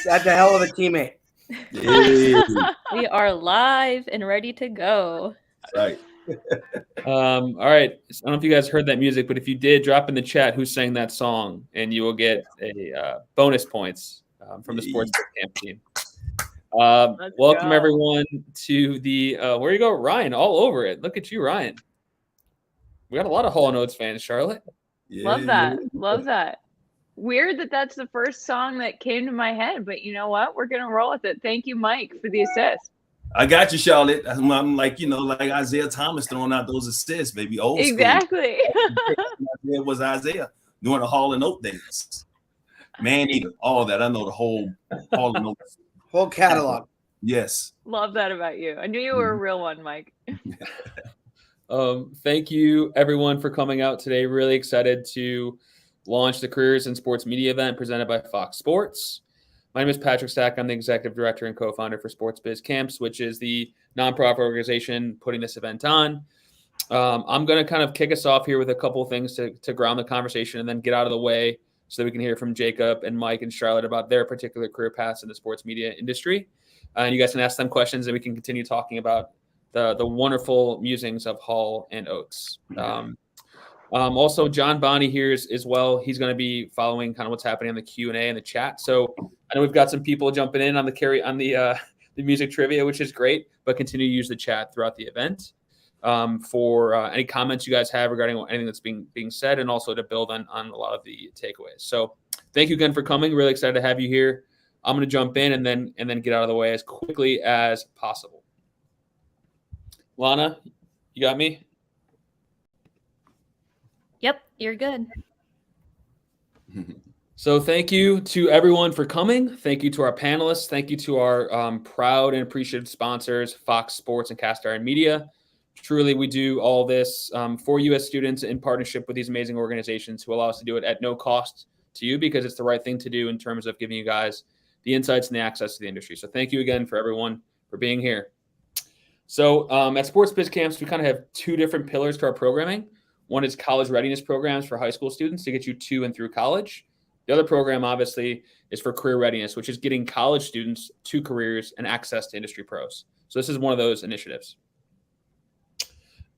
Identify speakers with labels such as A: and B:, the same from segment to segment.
A: That's a hell of a teammate.
B: Hey.
C: We are live and ready to go.
B: Right.
D: All right. I don't know if you guys heard that music, but if you did, drop in the chat who sang that song, and you will get a bonus points from the Sports Camp team. Welcome everyone to the where you go, Ryan, all over it. Look at you, Ryan. We got a lot of Hall & Oates fans, Charlotte.
B: Yeah,
E: Love that. Love that. Weird that that's the first song that came to my head, but you know what? We're going to roll with it. Thank you, Mike, for the assist.
B: I got you, Charlotte. I'm like, like Isaiah Thomas throwing out those assists, baby. Old
E: Exactly.
B: It was Isaiah during the Hall & Oates days. Man Eater, all that. I know the whole Hall & Oates.
A: Whole catalog.
B: Yes.
E: Love that about you. I knew you were a real one, Mike.
D: Thank you, everyone, for coming out today. Really excited to launch the Careers in Sports Media event presented by Fox Sports. My name is Patrick Stack. I'm the executive director and co-founder for Sports Biz Camps, which is the nonprofit organization putting this event on. I'm going to kind of kick us off here with a couple of things to ground the conversation and then get out of the way so that we can hear from Jacob and Mike and Charlotte about their particular career paths in the sports media industry. And you guys can ask them questions and we can continue talking about the wonderful musings of Hall & Oates. Also, John Bonney here as well. He's going to be following kind of what's happening on the Q&A and the chat. So I know we've got some people jumping in on the music trivia, which is great, but continue to use the chat throughout the event for any comments you guys have regarding anything that's being said, and also to build on a lot of the takeaways. So thank you again for coming. Really excited to have you here. I'm going to jump in and then get out of the way as quickly as possible. Lana, you got me?
C: Yep, you're good.
D: So thank you to everyone for coming. Thank you to our panelists. Thank you to our proud and appreciative sponsors, Fox Sports and Cast Iron Media. Truly, we do all this for you as students in partnership with these amazing organizations who allow us to do it at no cost to you, because it's the right thing to do in terms of giving you guys the insights and the access to the industry. So thank you again for everyone for being here. So at Sports Biz Camps, we kind of have two different pillars to our programming. One is college readiness programs for high school students to get you to and through college. The other program, obviously, is for career readiness, which is getting college students to careers and access to industry pros. So this is one of those initiatives.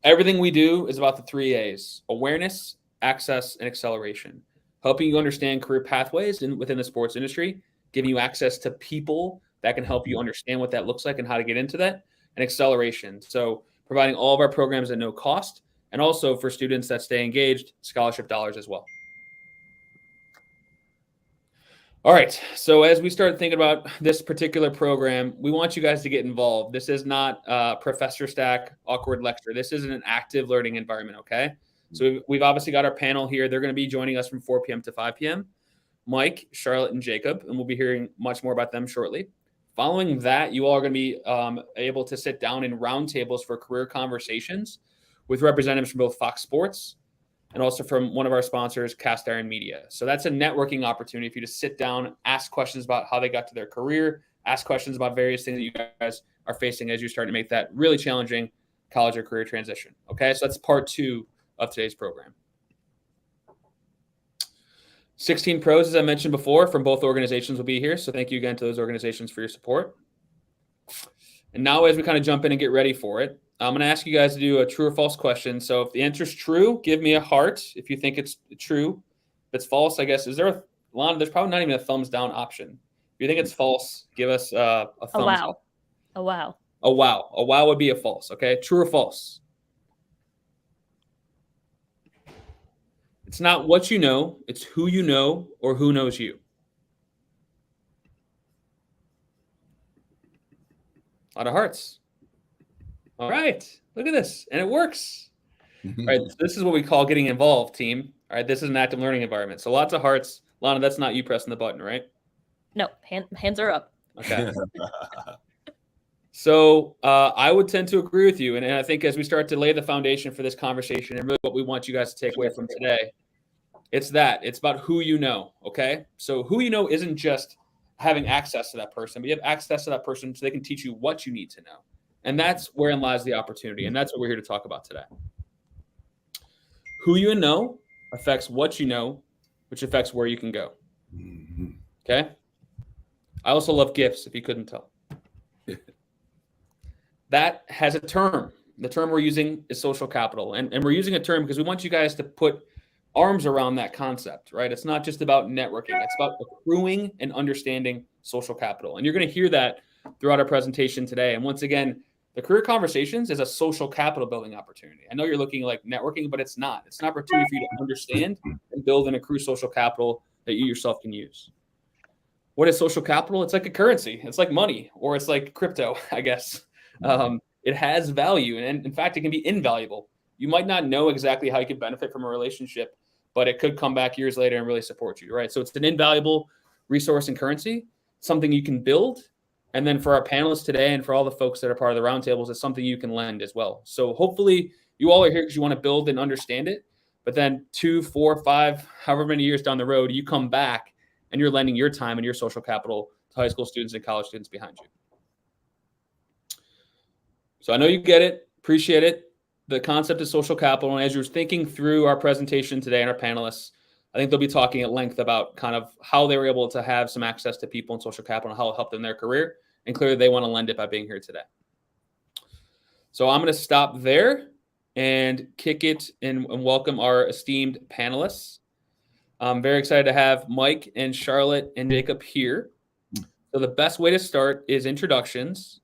D: Everything we do is about the 3 A's: awareness, access, and acceleration. Helping you understand career pathways within the sports industry, giving you access to people that can help you understand what that looks like and how to get into that, and acceleration. So providing all of our programs at no cost, and also for students that stay engaged, scholarship dollars as well. All right, so as we start thinking about this particular program, we want you guys to get involved. This is not Professor Stack awkward lecture. This is an active learning environment, okay? So we've obviously got our panel here. They're going to be joining us from 4 p.m. to 5 p.m. Mike, Charlotte, and Jacob, and we'll be hearing much more about them shortly. Following that, you all are going to be able to sit down in roundtables for career conversations with representatives from both Fox Sports and also from one of our sponsors, Cast Iron Media. So that's a networking opportunity for you to sit down, ask questions about how they got to their career, ask questions about various things that you guys are facing as you're starting to make that really challenging college or career transition. Okay, so that's part 2 of today's program. 16 pros, as I mentioned before, from both organizations will be here. So thank you again to those organizations for your support. And now as we kind of jump in and get ready for it, I'm going to ask you guys to do a true or false question. So if the answer is true, give me a heart if you think it's true. If it's false, I guess, Lana, there's probably not even a thumbs down option. If you think it's false, give us a thumbs up.
C: A wow.
D: A wow. A wow would be a false, okay? True or false? It's not what you know, it's who you know or who knows you. A lot of hearts. All right, look at this, and it works. All right, so this is what we call getting involved, team. All right, this is an active learning environment. So lots of hearts. Lana, that's not you pressing the button, right?
C: No, hands are up.
D: Okay. So I would tend to agree with you. And I think as we start to lay the foundation for this conversation and really what we want you guys to take away from today, it's about who you know, okay? So who you know isn't just having access to that person, but you have access to that person so they can teach you what you need to know. And that's wherein lies the opportunity. And that's what we're here to talk about today. Who you know affects what you know, which affects where you can go. Okay? I also love gifts, if you couldn't tell. That has a term. The term we're using is social capital. And we're using a term because we want you guys to put arms around that concept, right? It's not just about networking. It's about accruing and understanding social capital. And you're going to hear that throughout our presentation today. And once again, the Career Conversations is a social capital building opportunity. I know you're looking like networking, but it's not. It's an opportunity for you to understand and build and accrue social capital that you yourself can use. What is social capital? It's like a currency. It's like money, or it's like crypto, I guess. It has value, and in fact, it can be invaluable. You might not know exactly how you could benefit from a relationship, but it could come back years later and really support you, right? So it's an invaluable resource and currency, something you can build. And then for our panelists today and for all the folks that are part of the roundtables, it's something you can lend as well. So hopefully you all are here because you want to build and understand it. But then 2, 4, 5, however many years down the road, you come back and you're lending your time and your social capital to high school students and college students behind you. So I know you get it, appreciate it. The concept of social capital. And as you're thinking through our presentation today and our panelists, I think they'll be talking at length about kind of how they were able to have some access to people and social capital and how it helped them in their career. And clearly they want to lend it by being here today. So I'm going to stop there and kick it and welcome our esteemed panelists. I'm very excited to have Mike and Charlotte and Jacob here. So the best way to start is introductions.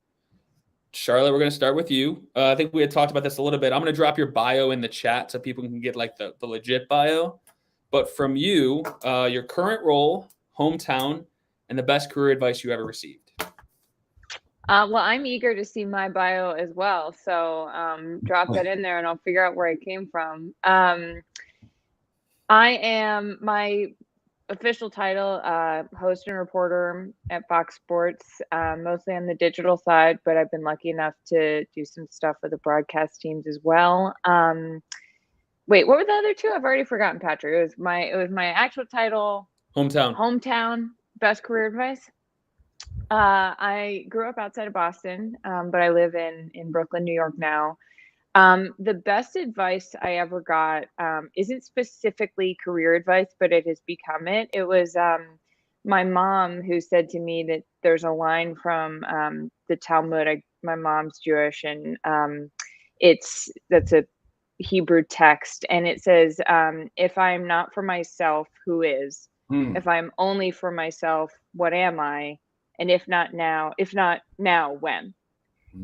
D: Charlotte, we're going to start with you. I think we had talked about this a little bit. I'm going to drop your bio in the chat so people can get like the legit bio. But from you, your current role, hometown, and the best career advice you ever received.
E: Well, I'm eager to see my bio as well. So drop that in there and I'll figure out where I came from. I am my official title, host and reporter at Fox Sports, mostly on the digital side, but I've been lucky enough to do some stuff with the broadcast teams as well. Wait, what were the other two? I've already forgotten, Patrick. It was my actual title. Hometown, best career advice. I grew up outside of Boston, but I live in Brooklyn, New York now. The best advice I ever got isn't specifically career advice, but it has become it. It was my mom who said to me that there's a line from the Talmud. My mom's Jewish, and that's a Hebrew text, and it says, if I'm not for myself, who is? If I'm only for myself, what am I? And if not now, when?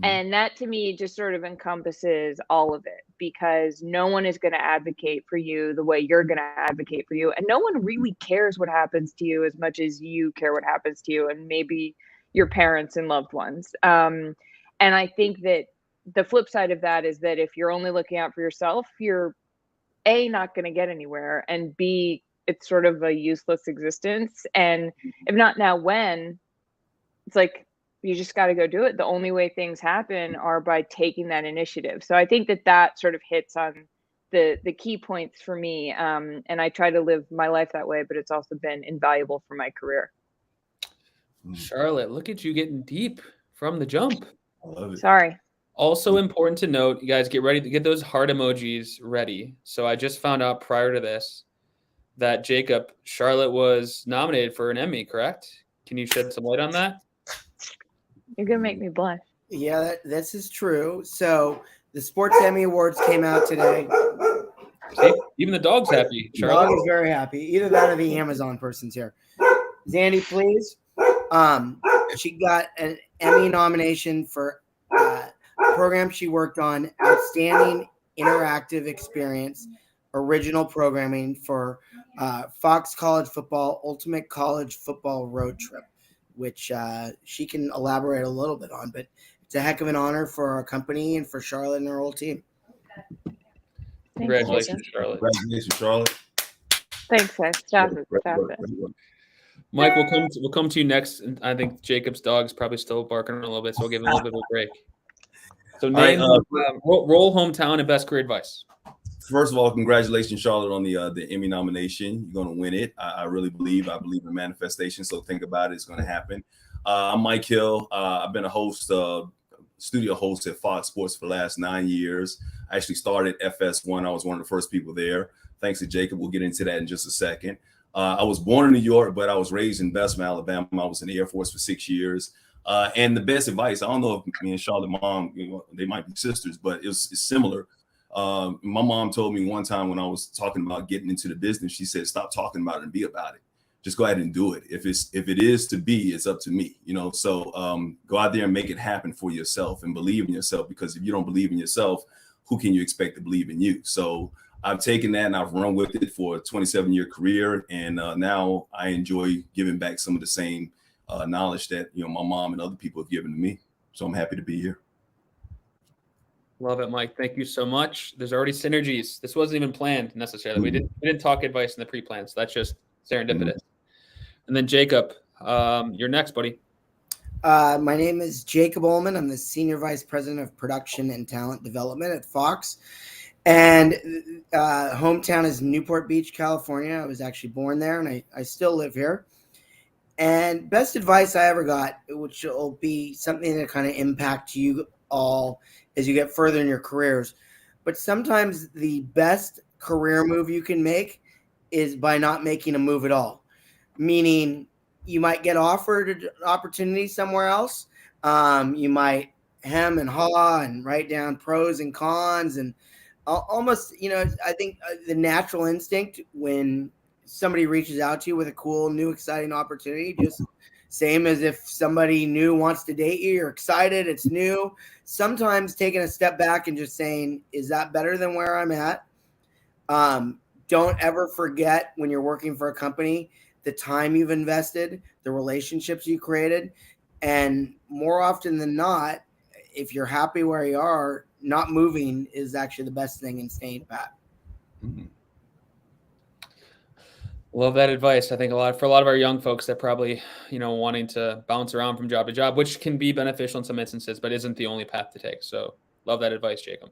E: And that to me just sort of encompasses all of it, because no one is going to advocate for you the way you're going to advocate for you. And no one really cares what happens to you as much as you care what happens to you, and maybe your parents and loved ones. And I think that the flip side of that is that if you're only looking out for yourself, you're A, not going to get anywhere, and B, it's sort of a useless existence. And if not now, when? It's like, you just got to go do it. The only way things happen are by taking that initiative. So I think that sort of hits on the key points for me. And I try to live my life that way, but it's also been invaluable for my career.
D: Charlotte, look at you getting deep from the jump.
B: I love it.
E: Sorry.
D: Also important to note, you guys get ready to get those heart emojis ready. So I just found out prior to this that Charlotte was nominated for an Emmy, correct? Can you shed some light on that?
E: You're going to make me blush.
A: Yeah, this is true. So the Sports Emmy Awards came out today.
D: See, even the dog's happy.
A: The dog is very happy. Either that or the Amazon person's here. Zandy, please. She got an Emmy nomination for a program she worked on, Outstanding Interactive Experience, Original Programming for Fox College Football, Ultimate College Football Road Trip, which she can elaborate a little bit on, but it's a heck of an honor for our company and for Charlotte and her whole team.
D: Congratulations, Charlotte.
B: Congratulations, Charlotte.
E: Thanks, guys. Stop it.
D: Mike, we'll come to you next. And I think Jacob's dog's probably still barking a little bit, so we'll give him a little bit of a break. So name, role, hometown, and best career advice.
B: First of all, congratulations, Charlotte, on the Emmy nomination. You're going to win it. I really believe. I believe in manifestation, so think about it. It's going to happen. I'm Mike Hill. I've been a studio host at Fox Sports for the last 9 years. I actually started FS1. I was one of the first people there. Thanks to Jacob. We'll get into that in just a second. I was born in New York, but I was raised in Bessemer, Alabama. I was in the Air Force for 6 years. And the best advice, I don't know if me and Charlotte mom, they might be sisters, but it's similar. My mom told me one time when I was talking about getting into the business, she said, stop talking about it and be about it. Just go ahead and do it. If it is to be, it's up to me, So go out there and make it happen for yourself and believe in yourself, because if you don't believe in yourself, who can you expect to believe in you? So I've taken that and I've run with it for a 27-year career. And now I enjoy giving back some of the same knowledge that, my mom and other people have given to me. So I'm happy to be here.
D: Love it, Mike. Thank you so much. There's already synergies. This wasn't even planned necessarily. We didn't talk advice in the pre-plan, so that's just serendipitous. And then Jacob, you're next, buddy.
A: My name is Jacob Allman. I'm the Senior Vice President of Production and Talent Development at Fox. And hometown is Newport Beach, California. I was actually born there, and I still live here. And best advice I ever got, which will be something that kind of impact you all as you get further in your careers. But sometimes the best career move you can make is by not making a move at all. Meaning you might get offered an opportunity somewhere else. You might hem and haw and write down pros and cons and almost, I think the natural instinct when somebody reaches out to you with a cool, new, exciting opportunity, just same as if somebody new wants to date you, you're excited, it's new. Sometimes taking a step back and just saying, is that better than where I'm at? Don't ever forget when you're working for a company, the time you've invested, the relationships you created. And more often than not, if you're happy where you are, not moving is actually the best thing in staying pat.
B: Mm-hmm.
D: Love that advice. I think for a lot of our young folks that probably, wanting to bounce around from job to job, which can be beneficial in some instances, but isn't the only path to take. So love that advice, Jacob.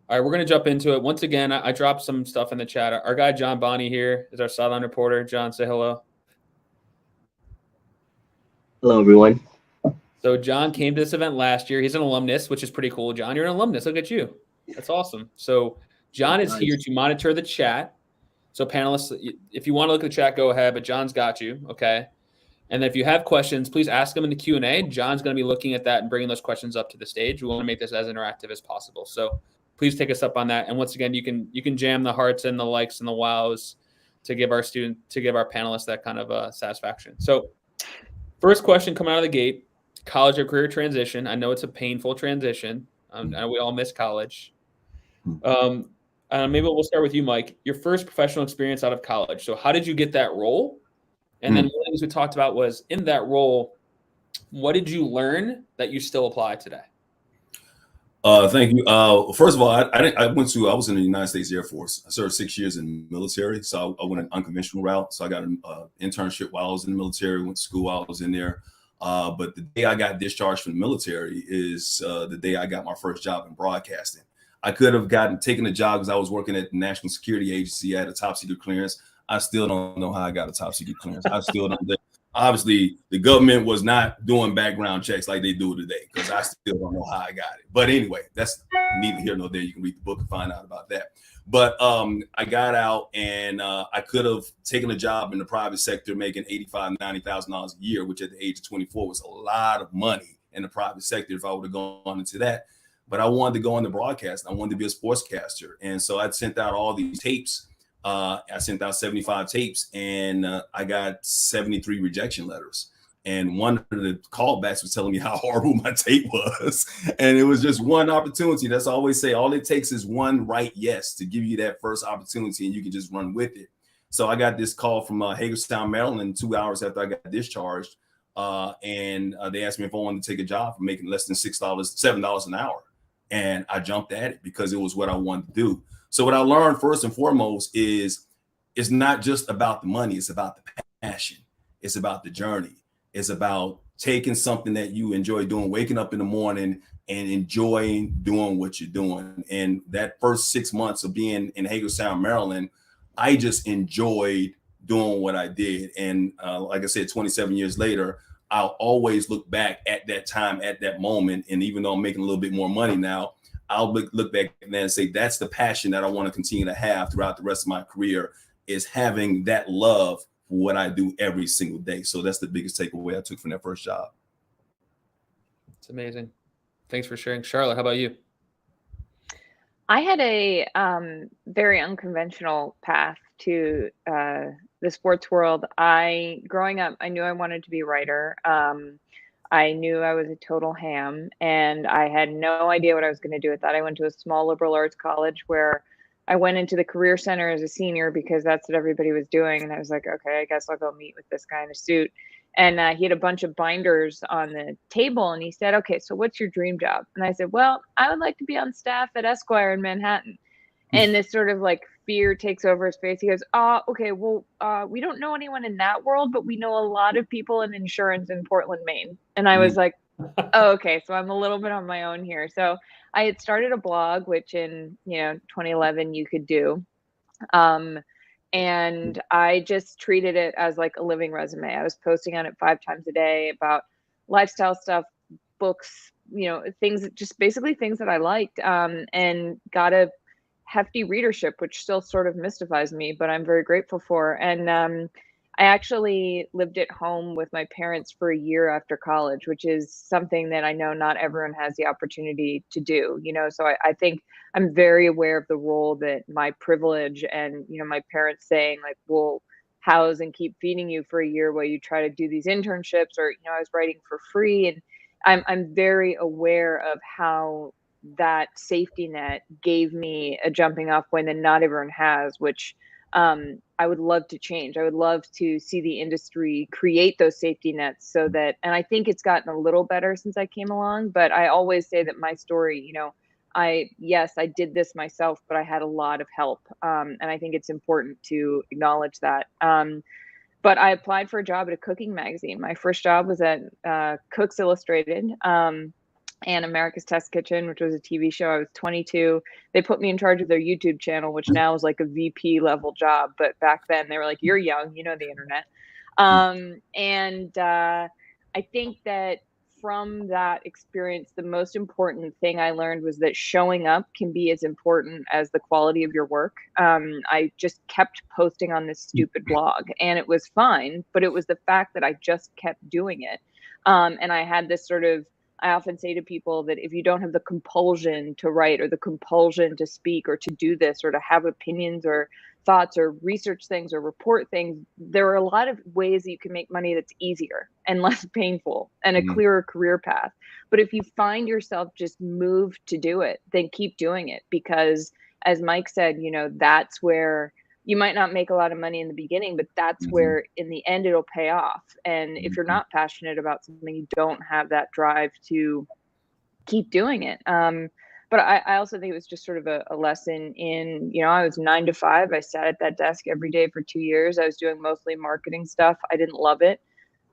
D: All right, we're going to jump into it. Once again, I dropped some stuff in the chat. Our guy, John Bonney, here is our sideline reporter. John, say hello.
F: Hello, everyone.
D: So John came to this event last year. He's an alumnus, which is pretty cool. John, you're an alumnus. Look at you. That's awesome. So John is here to monitor the chat. So panelists, if you want to look at the chat, go ahead, but John's got you, okay? And then if you have questions, please ask them in the Q&A. John's going to be looking at that and bringing those questions up to the stage. We want to make this as interactive as possible. So please take us up on that. And once again, you can jam the hearts and the likes and the wows to give our panelists that kind of satisfaction. So first question coming out of the gate, college or career transition. I know it's a painful transition. We all miss college. Maybe we'll start with you, Mike. Your first professional experience out of college. So how did you get that role? And then one of the things we talked about was in that role, what did you learn that you still apply today?
B: Thank you. First of all, I was in the United States Air Force. I served 6 years in the military. So I went an unconventional route. So I got an internship while I was in the military, went to school while I was in there. But the day I got discharged from the military is the day I got my first job in broadcasting. I could have taken a job because I was working at the National Security Agency. I had a top secret clearance. I still don't know how I got a top secret clearance. I still don't. Obviously, the government was not doing background checks like they do today because I still don't know how I got it. But anyway, that's neither here nor there. You can read the book and find out about that. But I got out and I could have taken a job in the private sector making $85,000, $90,000 a year, which at the age of 24 was a lot of money in the private sector if I would have gone into that. But I wanted to go into broadcast. I wanted to be a sportscaster. And so I sent out all these tapes. I sent out 75 tapes and I got 73 rejection letters. And one of the callbacks was telling me how horrible my tape was. And it was just one opportunity. That's I always say, all it takes is one right yes to give you that first opportunity and you can just run with it. So I got this call from Hagerstown, Maryland, 2 hours after I got discharged. And they asked me if I wanted to take a job for making less than $7 an hour. And I jumped at it because it was what I wanted to do. So what I learned first and foremost is it's not just about the money. It's about the passion. It's about the journey. It's about taking something that you enjoy doing, waking up in the morning and enjoying doing what you're doing. And that first 6 months of being in Hagerstown, Maryland, I just enjoyed doing what I did. And like I said, 27 years later, I'll always look back at that time, at that moment. And even though I'm making a little bit more money now, I'll look back and then say, that's the passion that I want to continue to have throughout the rest of my career. is having that love for what I do every single day. So that's the biggest takeaway I took from that first job.
D: It's amazing. Thanks for sharing. Charlotte, how about you?
E: I had a very unconventional path to the sports world. Growing up, I knew I wanted to be a writer. I knew I was a total ham, and I had no idea what I was going to do with that. I went to a small liberal arts college where I went into the career center as a senior because that's what everybody was doing. And I was like, okay, I guess I'll go meet with this guy in a suit. And he had a bunch of binders on the table, and he said, okay, so what's your dream job? And I said, well, I would like to be on staff at Esquire in Manhattan. And this sort of like fear takes over his face. He goes, okay, well, we don't know anyone in that world, but we know a lot of people in insurance in Portland, Maine. And I was like, oh, okay, so I'm a little bit on my own here. So I had started a blog, which in 2011 you could do. And I just treated it as like a living resume. I was posting on it 5 times a day about lifestyle stuff, books, things, just basically things that I liked, and got a hefty readership, which still sort of mystifies me, but I'm very grateful for. And I actually lived at home with my parents for a year after college, which is something that I know not everyone has the opportunity to do, so I think I'm very aware of the role that my privilege and, my parents saying like, we'll house and keep feeding you for a year while you try to do these internships, or, I was writing for free. And I'm very aware of how that safety net gave me a jumping off point that not everyone has, which I would love to change. I would love to see the industry create those safety nets so that, and I think it's gotten a little better since I came along, but I always say that my story, I did this myself, but I had a lot of help. And I think it's important to acknowledge that. But I applied for a job at a cooking magazine. My first job was at Cooks Illustrated. And America's Test Kitchen, which was a TV show. I was 22. They put me in charge of their YouTube channel, which now is like a VP level job. But back then they were like, you're young, the internet. And I think that from that experience, the most important thing I learned was that showing up can be as important as the quality of your work. I just kept posting on this stupid blog, and it was fine, but it was the fact that I just kept doing it. And I had this sort of, I often say to people that if you don't have the compulsion to write or the compulsion to speak or to do this or to have opinions or thoughts or research things or report things, there are a lot of ways that you can make money that's easier and less painful and a clearer career path. But if you find yourself just moved to do it, then keep doing it, because as Mike said, that's where you might not make a lot of money in the beginning, but that's where in the end it'll pay off. And if you're not passionate about something, you don't have that drive to keep doing it. But I also think it was just sort of a lesson in, I was 9 to 5. I sat at that desk every day for 2 years. I was doing mostly marketing stuff. I didn't love it,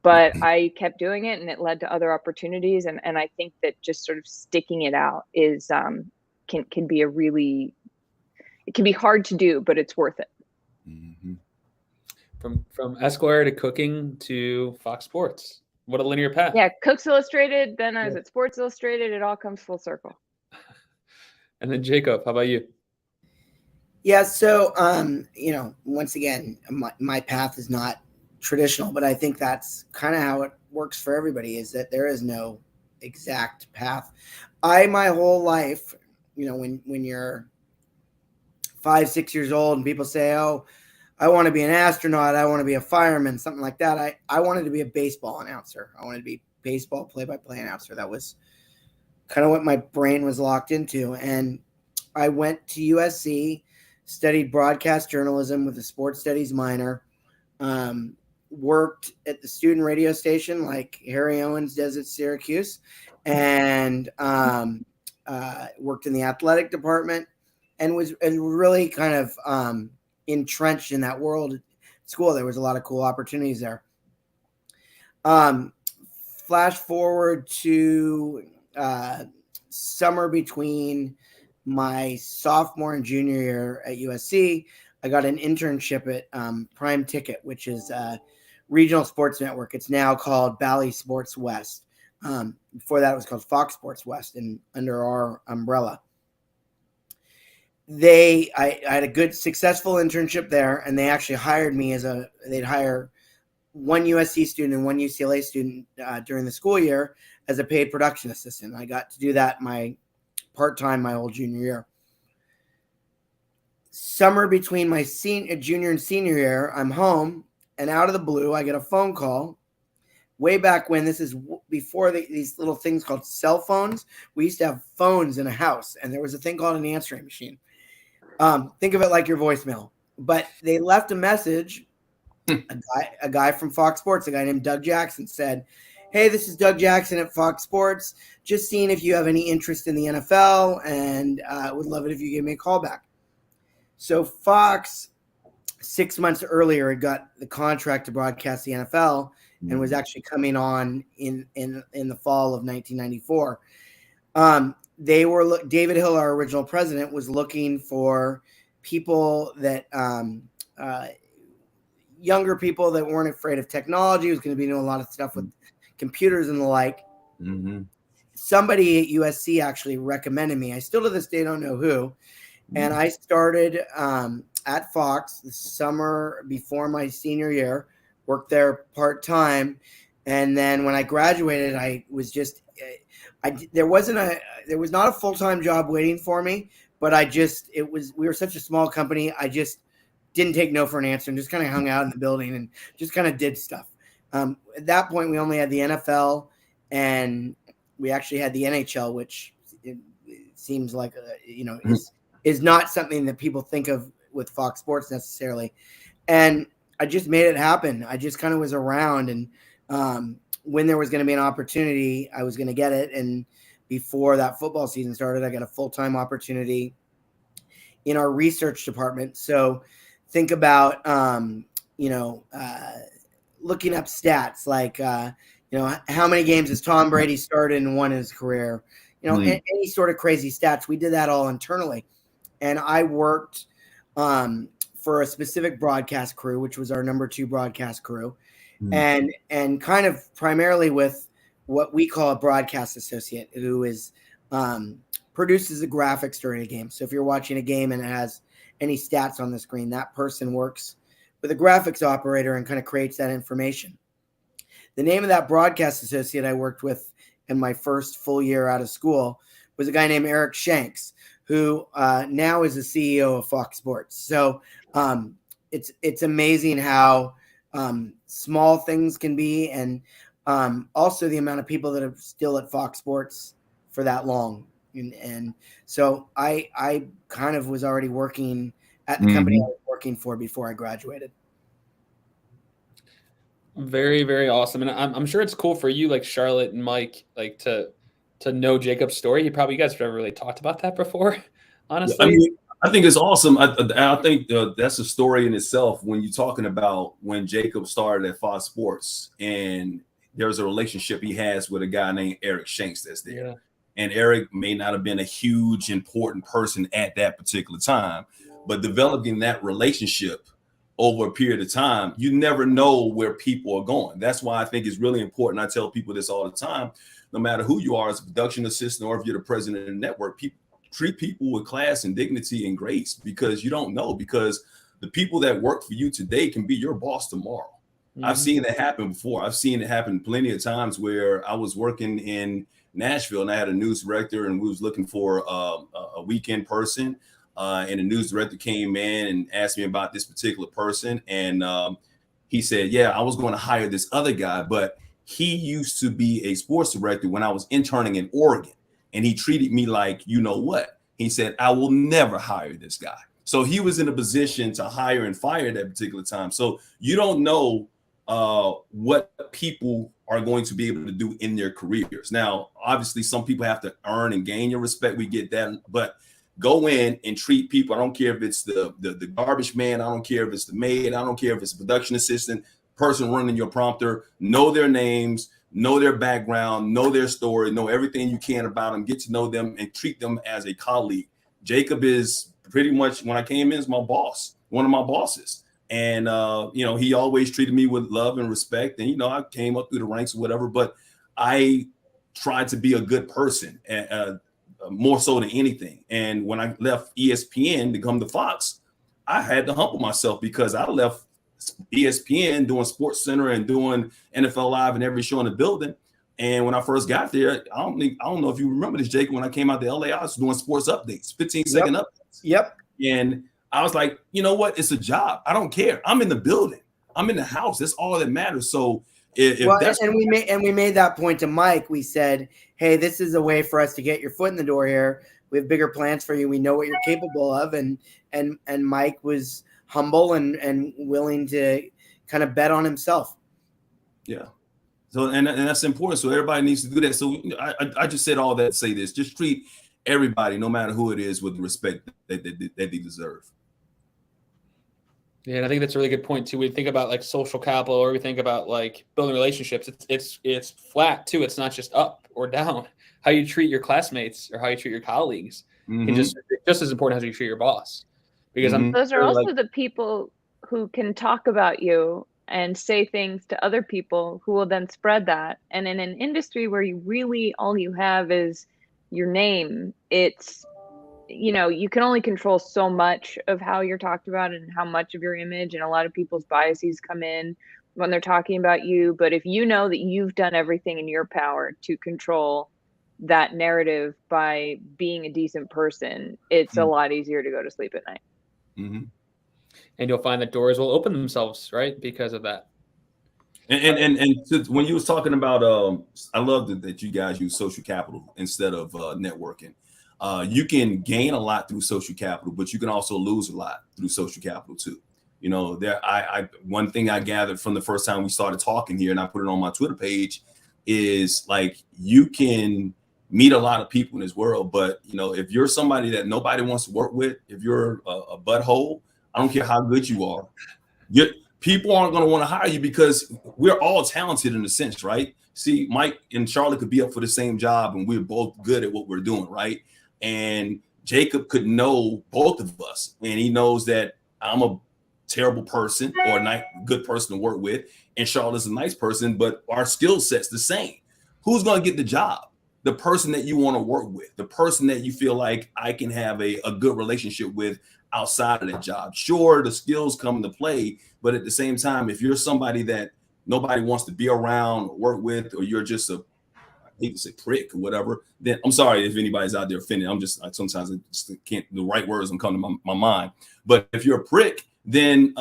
E: but I kept doing it, and it led to other opportunities. And I think that just sort of sticking it out is can be it can be hard to do, but it's worth it.
D: From Esquire to cooking to Fox Sports. What a linear path.
E: Yeah, Cooks Illustrated, then I was at Sports Illustrated. It all comes full circle.
D: And then Jacob, how about you?
A: Yeah, so once again, my path is not traditional, but I think that's kind of how it works for everybody, is that there is no exact path. My whole life, when you're 5-6 years old and people say, oh, I want to be an astronaut, I want to be a fireman, something like that. I wanted to be a baseball announcer. I wanted to be baseball play-by-play announcer. That was kind of what my brain was locked into. And I went to USC, studied broadcast journalism with a sports studies minor, worked at the student radio station like Harry Owens does at Syracuse, and worked in the athletic department, and was really kind of entrenched in that world at school. There was a lot of cool opportunities there. Flash forward to summer between my sophomore and junior year at USC, I got an internship at Prime Ticket, which is a regional sports network. It's now called Bally Sports West. Before that, it was called Fox Sports West, and under our umbrella. I had a good successful internship there, and they actually hired me they'd hire one USC student and one UCLA student during the school year as a paid production assistant. I got to do that my part-time my whole junior year. Summer between my junior and senior year, I'm home, and out of the blue, I get a phone call. Way back when, this is before these little things called cell phones. We used to have phones in a house, and there was a thing called an answering machine. Think of it like your voicemail. But they left a message. A guy from Fox Sports, a guy named Doug Jackson, said, "Hey, this is Doug Jackson at Fox Sports. Just seeing if you have any interest in the NFL, and I would love it if you give me a call back." So Fox, 6 months earlier, had got the contract to broadcast the NFL and was actually coming on in the fall of 1994. David Hill, our original president, was looking for people that younger people that weren't afraid of technology, was going to be doing a lot of stuff with computers and the like.
B: Mm-hmm.
A: Somebody at USC actually recommended me. I still to this day don't know who. And I started at Fox the summer before my senior year, worked there part-time. And then when I graduated, I was just, there was not a full-time job waiting for me, but we were such a small company. I just didn't take no for an answer and just kind of hung out in the building and just kind of did stuff. At that point, we only had the NFL, and we actually had the NHL, which it seems like, is not something that people think of with Fox Sports necessarily. And I just made it happen. I just kind of was around, and when there was going to be an opportunity, I was going to get it. And before that football season started, I got a full-time opportunity in our research department. So think about, looking up stats like, how many games has Tom Brady started and won in his career, any sort of crazy stats. We did that all internally. And I worked for a specific broadcast crew, which was our number 2 broadcast crew, and kind of primarily with what we call a broadcast associate, who is produces the graphics during a game. So if you're watching a game and it has any stats on the screen, that person works with a graphics operator and kind of creates that information. The name of that broadcast associate I worked with in my first full year out of school was a guy named Eric Shanks, who now is the CEO of Fox Sports. So it's amazing how small things can be, and also the amount of people that are still at Fox Sports for that long. And so I kind of was already working at the company I was working for before I graduated.
D: Very, very awesome. And I'm sure it's cool for you, like Charlotte and Mike, like to know Jacob's story. You guys have never really talked about that before, honestly.
B: I think it's awesome. I think that's a story in itself when you're talking about when Jacob started at Fox Sports, and there's a relationship he has with a guy named Eric Shanks that's there. Yeah. And Eric may not have been a huge, important person at that particular time, but developing that relationship over a period of time, you never know where people are going. That's why I think it's really important. I tell people this all the time, no matter who you are as a production assistant or if you're the president of the network, treat people with class and dignity and grace, because you don't know, because the people that work for you today can be your boss tomorrow. I've seen that happen before. I've seen it happen plenty of times where I was working in Nashville and I had a news director and we was looking for a weekend person. And the news director came in and asked me about this particular person. And he said, yeah, I was going to hire this other guy, but he used to be a sports director when I was interning in Oregon. And he treated me like, you know what? He said, I will never hire this guy. So he was in a position to hire and fire at that particular time. So you don't know what people are going to be able to do in their careers. Now, obviously, some people have to earn and gain your respect. We get that. But go in and treat people. I don't care if it's the garbage man. I don't care if it's the maid. I don't care if it's a production assistant, person running your prompter. Know their names, know their background, know their story, know everything you can about them, get to know them and treat them as a colleague. Jacob is pretty much, when I came in, is my boss, one of my bosses. And, he always treated me with love and respect. And, I came up through the ranks or whatever, but I tried to be a good person. more so than anything. And when I left ESPN to come to Fox, I had to humble myself because I left ESPN doing Sports Center and doing NFL Live and every show in the building. And when I first got there, I don't know if you remember this, Jake. When I came out to LA, I was doing sports updates, 15-second updates.
A: Yep.
B: And I was like, you know what? It's a job. I don't care. I'm in the building. I'm in the house. That's all that matters. So
A: we made that point to Mike. We said, hey, this is a way for us to get your foot in the door here. We have bigger plans for you. We know what you're capable of. And Mike was humble and willing to kind of bet on himself.
B: Yeah. So and that's important. So everybody needs to do that. So I just said all that to say this. Just treat everybody, no matter who it is, with the respect that they deserve.
D: Yeah, and I think that's a really good point too. We think about like social capital, or we think about like building relationships. It's flat too. It's not just up or down. How you treat your classmates or how you treat your colleagues can just as important as you treat your boss. Because
E: those are also the people who can talk about you and say things to other people who will then spread that. And in an industry where you really all you have is your name, it's, you know, you can only control so much of how you're talked about and how much of your image, and a lot of people's biases come in when they're talking about you. But if you know that you've done everything in your power to control that narrative by being a decent person, it's a lot easier to go to sleep at night.
D: And you'll find that doors will open themselves, right, because of that.
B: And when you was talking about, I love that you guys use social capital instead of networking. You can gain a lot through social capital, but you can also lose a lot through social capital too. You know, one thing I gathered from the first time we started talking here, and I put it on my Twitter page, is like you can meet a lot of people in this world, but you know, if you're somebody that nobody wants to work with, if you're a butthole, I don't care how good you are, people aren't going to want to hire you because we're all talented in a sense, right? See, Mike and Charlotte could be up for the same job and we're both good at what we're doing, right? And Jacob could know both of us, and he knows that I'm a terrible person or a good person to work with, and Charlotte's a nice person, but our skill set's the same. Who's going to get the job? The person that you want to work with, the person that you feel like I can have a good relationship with outside of that job. Sure, the skills come into play, but at the same time, if you're somebody that nobody wants to be around or work with, or you're just I hate to say prick or whatever, then I'm sorry if anybody's out there offended. Sometimes I just can't, the right words don't come to my mind. But if you're a prick, then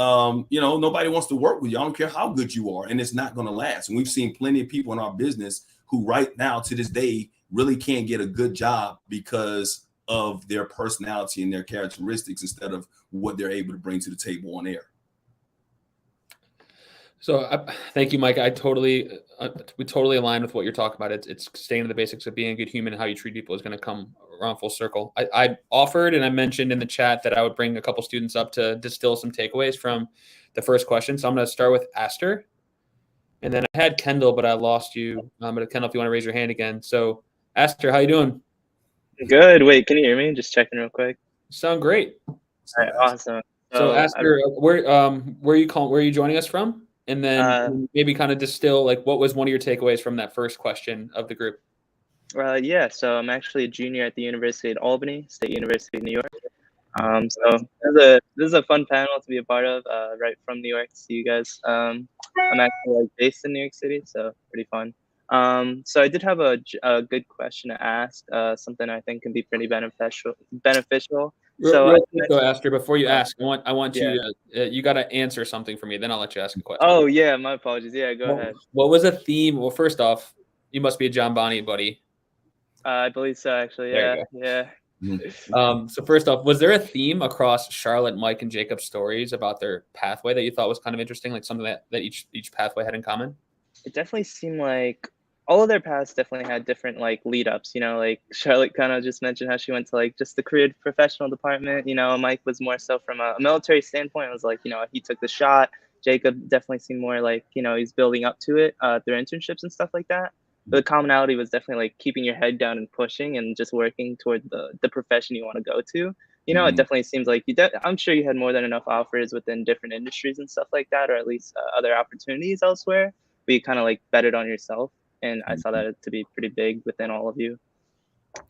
B: you know, nobody wants to work with you. I don't care how good you are, and it's not going to last. And we've seen plenty of people in our business who right now to this day really can't get a good job because of their personality and their characteristics instead of what they're able to bring to the table on air.
D: So thank you, Mike. We totally align with what you're talking about. It's staying to the basics of being a good human, and how you treat people is going to come around full circle. I offered and I mentioned in the chat that I would bring a couple students up to distill some takeaways from the first question. So I'm going to start with Aster, and then I had Kendall, but I lost you. But Kendall, if you want to raise your hand again. So Aster, how you doing?
F: Good. Wait, can you hear me? Just checking real quick.
D: Sound great.
F: All right, awesome.
D: So Aster, where are you joining us from? And then maybe kind of distill, like, what was one of your takeaways from that first question of the group?
F: Yeah, so I'm actually a junior at the University of Albany, State University of New York. So this is a fun panel to be a part of, right from New York to see you guys. I'm actually based in New York City, so pretty fun. So I did have a good question to ask, something I think can be pretty beneficial.
D: Real quick though, Aster, before you ask, I want you to, you got to answer something for me, then I'll let you ask a question.
F: Oh yeah, my apologies. Yeah, go ahead.
D: What was a theme? Well, first off, you must be a John Bonnie buddy.
F: I believe so, actually. Yeah.
D: So first off, was there a theme across Charlotte, Mike, and Jacob's stories about their pathway that you thought was kind of interesting, like something that each pathway had in common?
F: It definitely seemed like all of their paths definitely had different like lead ups, you know, like Charlotte kind of just mentioned how she went to like just the career professional department, you know. Mike was more so from a military standpoint. It was like, you know, he took the shot. Jacob definitely seemed more like, you know, he's building up to it through internships and stuff like that. But the commonality was definitely like keeping your head down and pushing and just working toward the profession you want to go to. You know, it definitely seems like I'm sure you had more than enough offers within different industries and stuff like that, or at least other opportunities elsewhere. But you kind of like bet it on yourself. And I saw that to be pretty big within all of you.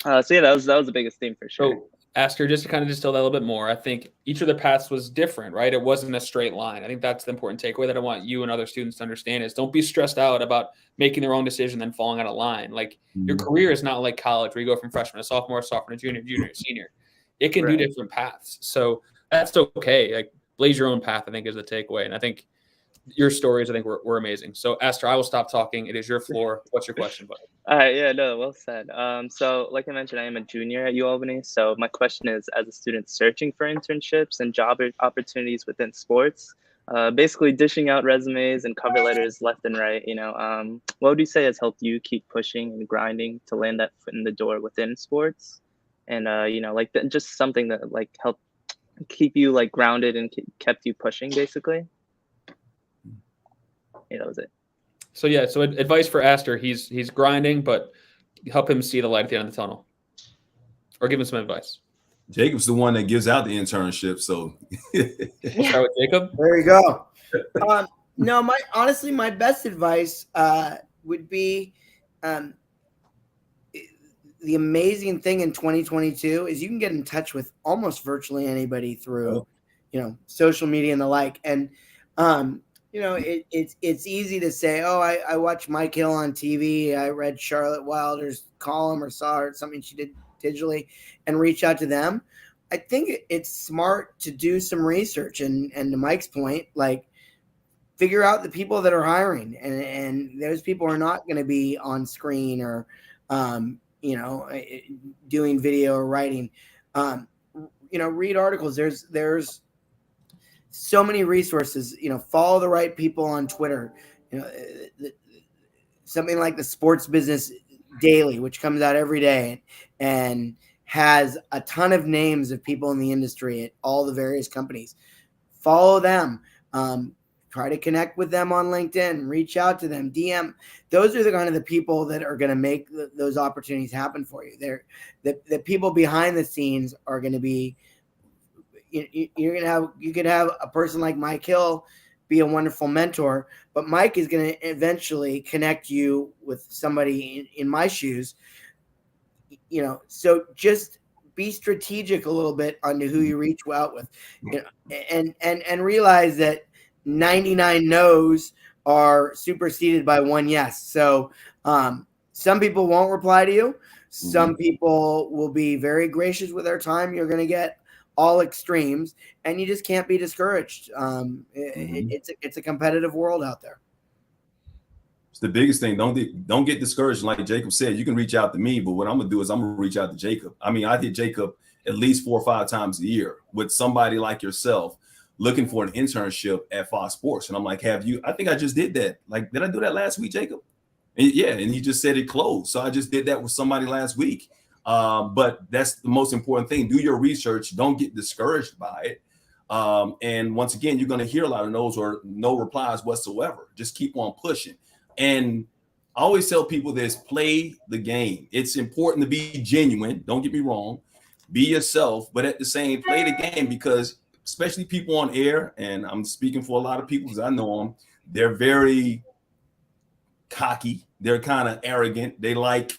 F: So yeah, that was the biggest theme for sure.
D: So ask her just to kind of distill that a little bit more. I think each of their paths was different, right? It wasn't a straight line. I think that's the important takeaway that I want you and other students to understand is don't be stressed out about making the wrong decision and falling out of line. Like your career is not like college where you go from freshman to sophomore to junior to senior. It can do different paths. So that's okay. Like blaze your own path, I think is the takeaway. And I think your stories, I think, were amazing. So, Esther, I will stop talking. It is your floor. What's your question, buddy?
F: All right, yeah, no, well said. So like I mentioned, I am a junior at UAlbany. So my question is, as a student searching for internships and job opportunities within sports, basically dishing out resumes and cover letters left and right, what would you say has helped you keep pushing and grinding to land that foot in the door within sports? And, just something that like helped keep you like grounded and kept you pushing basically. Yeah, that was it.
D: So advice for Astor. He's grinding, but help him see the light at the end of the tunnel, or give him some advice.
B: Jacob's the one that gives out the internship, so
D: start with Jacob.
A: There you go. No, my best advice would be the amazing thing in 2022 is you can get in touch with almost virtually anybody through, social media and the like, and it's easy to say, oh, I watched Mike Hill on TV. I read Charlotte Wilder's column or saw her something she did digitally and reach out to them. I think it's smart to do some research and to Mike's point, like figure out the people that are hiring and those people are not going to be on screen or, doing video or writing, read articles. There's so many resources, follow the right people on Twitter, something like the Sports Business Daily, which comes out every day and has a ton of names of people in the industry at all the various companies. Follow them, try to connect with them on LinkedIn, reach out to them, DM. Those are the kind of the people that are going to make those opportunities happen for you. They're the people behind the scenes are going to be, you could have a person like Mike Hill be a wonderful mentor, but Mike is going to eventually connect you with somebody in my shoes, so just be strategic a little bit on who you reach out with, and realize that 99 no's are superseded by one yes. So some people won't reply to you. Some people will be very gracious with their time. You're going to get all extremes, and you just can't be discouraged. It's a competitive world out there.
B: It's the biggest thing. Don't get discouraged. Like Jacob said, you can reach out to me, but what I'm gonna do is I'm gonna reach out to Jacob. I mean, I hit Jacob at least 4 or 5 times a year with somebody like yourself looking for an internship at Fox Sports, and I'm like, have you? I think I just did that. Like, did I do that last week, Jacob? And yeah, and he just said it closed. So I just did that with somebody last week. But that's the most important thing. Do your research. Don't get discouraged by it. And once again, you're going to hear a lot of no's or no replies whatsoever. Just keep on pushing. And I always tell people this: play the game. It's important to be genuine. Don't get me wrong. Be yourself, but at the same, play the game, because especially people on air, and I'm speaking for a lot of people because I know them, they're very cocky. They're kind of arrogant. They like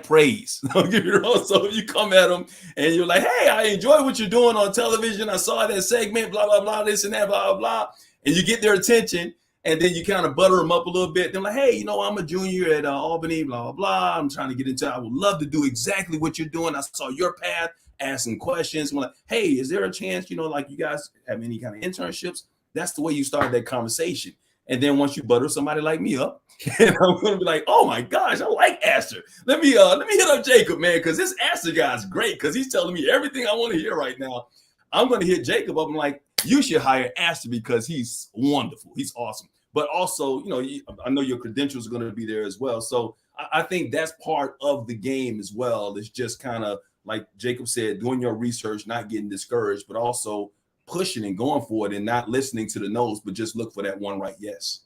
B: praise. Don't get me wrong. So if you come at them and you're like, hey, I enjoy what you're doing on television. I saw that segment, blah, blah, blah, this and that, blah, blah, blah. And you get their attention, and then you kind of butter them up a little bit. They're like, hey, I'm a junior at Albany, blah, blah, blah. I'm trying to get into it. I would love to do exactly what you're doing. I saw your path, asking questions. I'm like, hey, is there a chance, like you guys have any kind of internships? That's the way you start that conversation. And then once you butter somebody like me up, and I'm going to be like, oh my gosh, I like Astor. Let me hit up Jacob, man, because this Astor guy's great, because he's telling me everything I want to hear right now. I'm going to hit Jacob up. I'm like, you should hire Astor because he's wonderful. He's awesome. But also, I know your credentials are going to be there as well. So I think that's part of the game as well. It's just kind of like Jacob said, doing your research, not getting discouraged, but also pushing and going for it and not listening to the no's, but just look for that one right yes.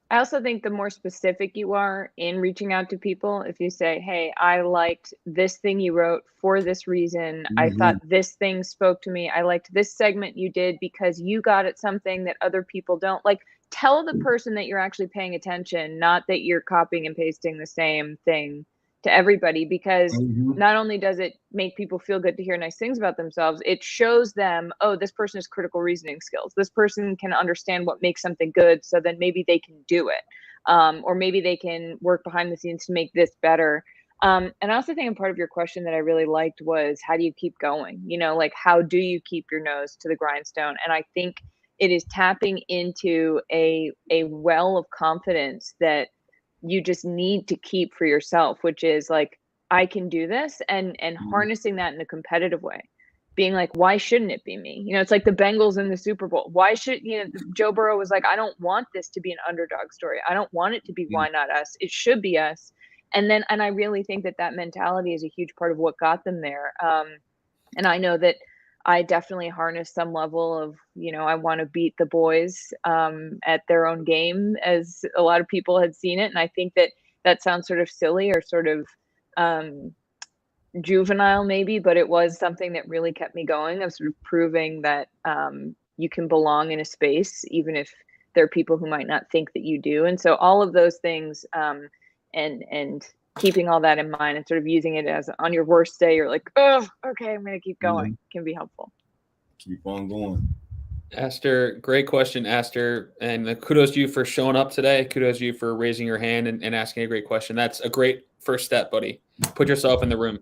E: I also think the more specific you are in reaching out to people, if you say, hey, I liked this thing you wrote for this reason. I thought this thing spoke to me. I liked this segment you did because you got at something that other people don't. Like, tell the person that you're actually paying attention, not that you're copying and pasting the same thing to everybody, because
B: Mhm.
E: not only does it make people feel good to hear nice things about themselves, it shows them, oh, this person has critical reasoning skills. This person can understand what makes something good, so then maybe they can do it. Or maybe they can work behind the scenes to make this better. And I also think a part of your question that I really liked was, how do you keep going? You know, like, how do you keep your nose to the grindstone? And I think it is tapping into a well of confidence that you just need to keep for yourself, which is like, I can do this, and harnessing that in a competitive way. Being like, why shouldn't it be me? You know, it's like the Bengals in the Super Bowl. Why should, you know, Joe Burrow was like, I don't want this to be an underdog story. I don't want it to be why not us. It should be us. And I really think that mentality is a huge part of what got them there. And I know that I definitely harnessed some level of, you know, I want to beat the boys at their own game, as a lot of people had seen it. And I think that sounds sort of silly or sort of juvenile maybe, but it was something that really kept me going, of sort of proving that you can belong in a space, even if there are people who might not think that you do. And so all of those things, and keeping all that in mind and sort of using it as, on your worst day, you're like, oh, okay, I'm going to keep going, can be helpful.
B: Keep on going.
D: Aster, great question, Aster. And kudos to you for showing up today. Kudos to you for raising your hand and asking a great question. That's a great first step, buddy. Put yourself in the room.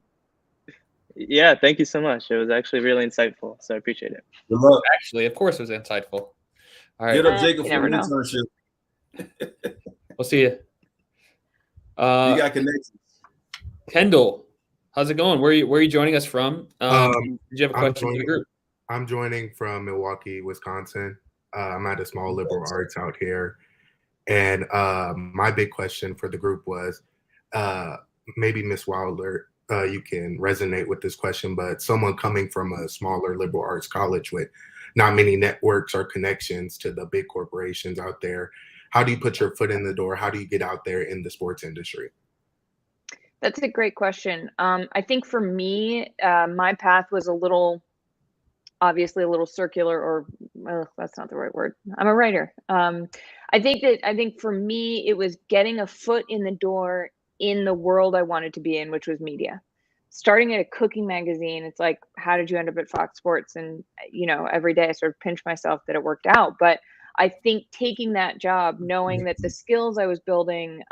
F: Yeah, thank you so much. It was actually really insightful, so I appreciate it.
B: Good luck.
D: Actually, of course, it was insightful. All right.
B: Get up, Jacob,
E: You
B: for
E: never
B: the
E: know.
B: internship.
D: We'll see you.
B: You got connections.
D: Kendall, how's it going? Where are you joining us from? Did you have a question for the group?
G: I'm joining from Milwaukee, Wisconsin. I'm at a small liberal arts out here. And my big question for the group was, maybe Miss Wilder, you can resonate with this question, but someone coming from a smaller liberal arts college with not many networks or connections to the big corporations out there, how do you put your foot in the door? How do you get out there in the sports industry?
E: That's a great question. I think for me, my path was obviously a little circular, or that's not the right word. I'm a writer. I think for me, it was getting a foot in the door in the world I wanted to be in, which was media. Starting at a cooking magazine, it's like, how did you end up at Fox Sports? And, you know, every day I sort of pinch myself that it worked out. But I think taking that job, knowing that the skills I was building,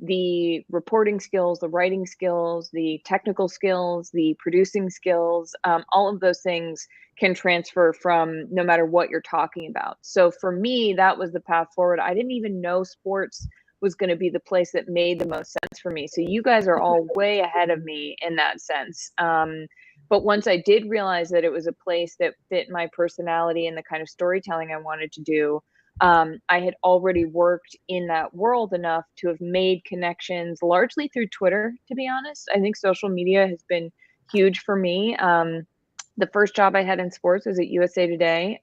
E: the reporting skills, the writing skills, the technical skills, the producing skills, all of those things can transfer from no matter what you're talking about. So for me, that was the path forward. I didn't even know sports was going to be the place that made the most sense for me. So you guys are all way ahead of me in that sense. But once I did realize that it was a place that fit my personality and the kind of storytelling I wanted to do, I had already worked in that world enough to have made connections, largely through Twitter, to be honest. I think social media has been huge for me. The first job I had in sports was at USA Today.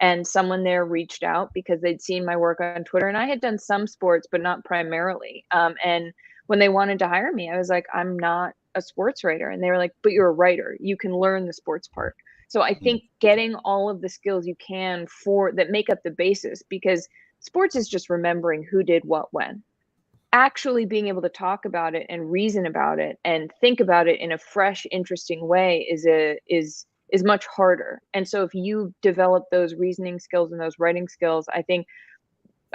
E: And someone there reached out because they'd seen my work on Twitter, and I had done some sports, but not primarily. And when they wanted to hire me, I was like, I'm not a sports writer. And they were like, but you're a writer. You can learn the sports part. So I think getting all of the skills you can that make up the basis, because sports is just remembering who did what when. Actually being able to talk about it and reason about it and think about it in a fresh, interesting way is much harder. And so if you develop those reasoning skills and those writing skills, I think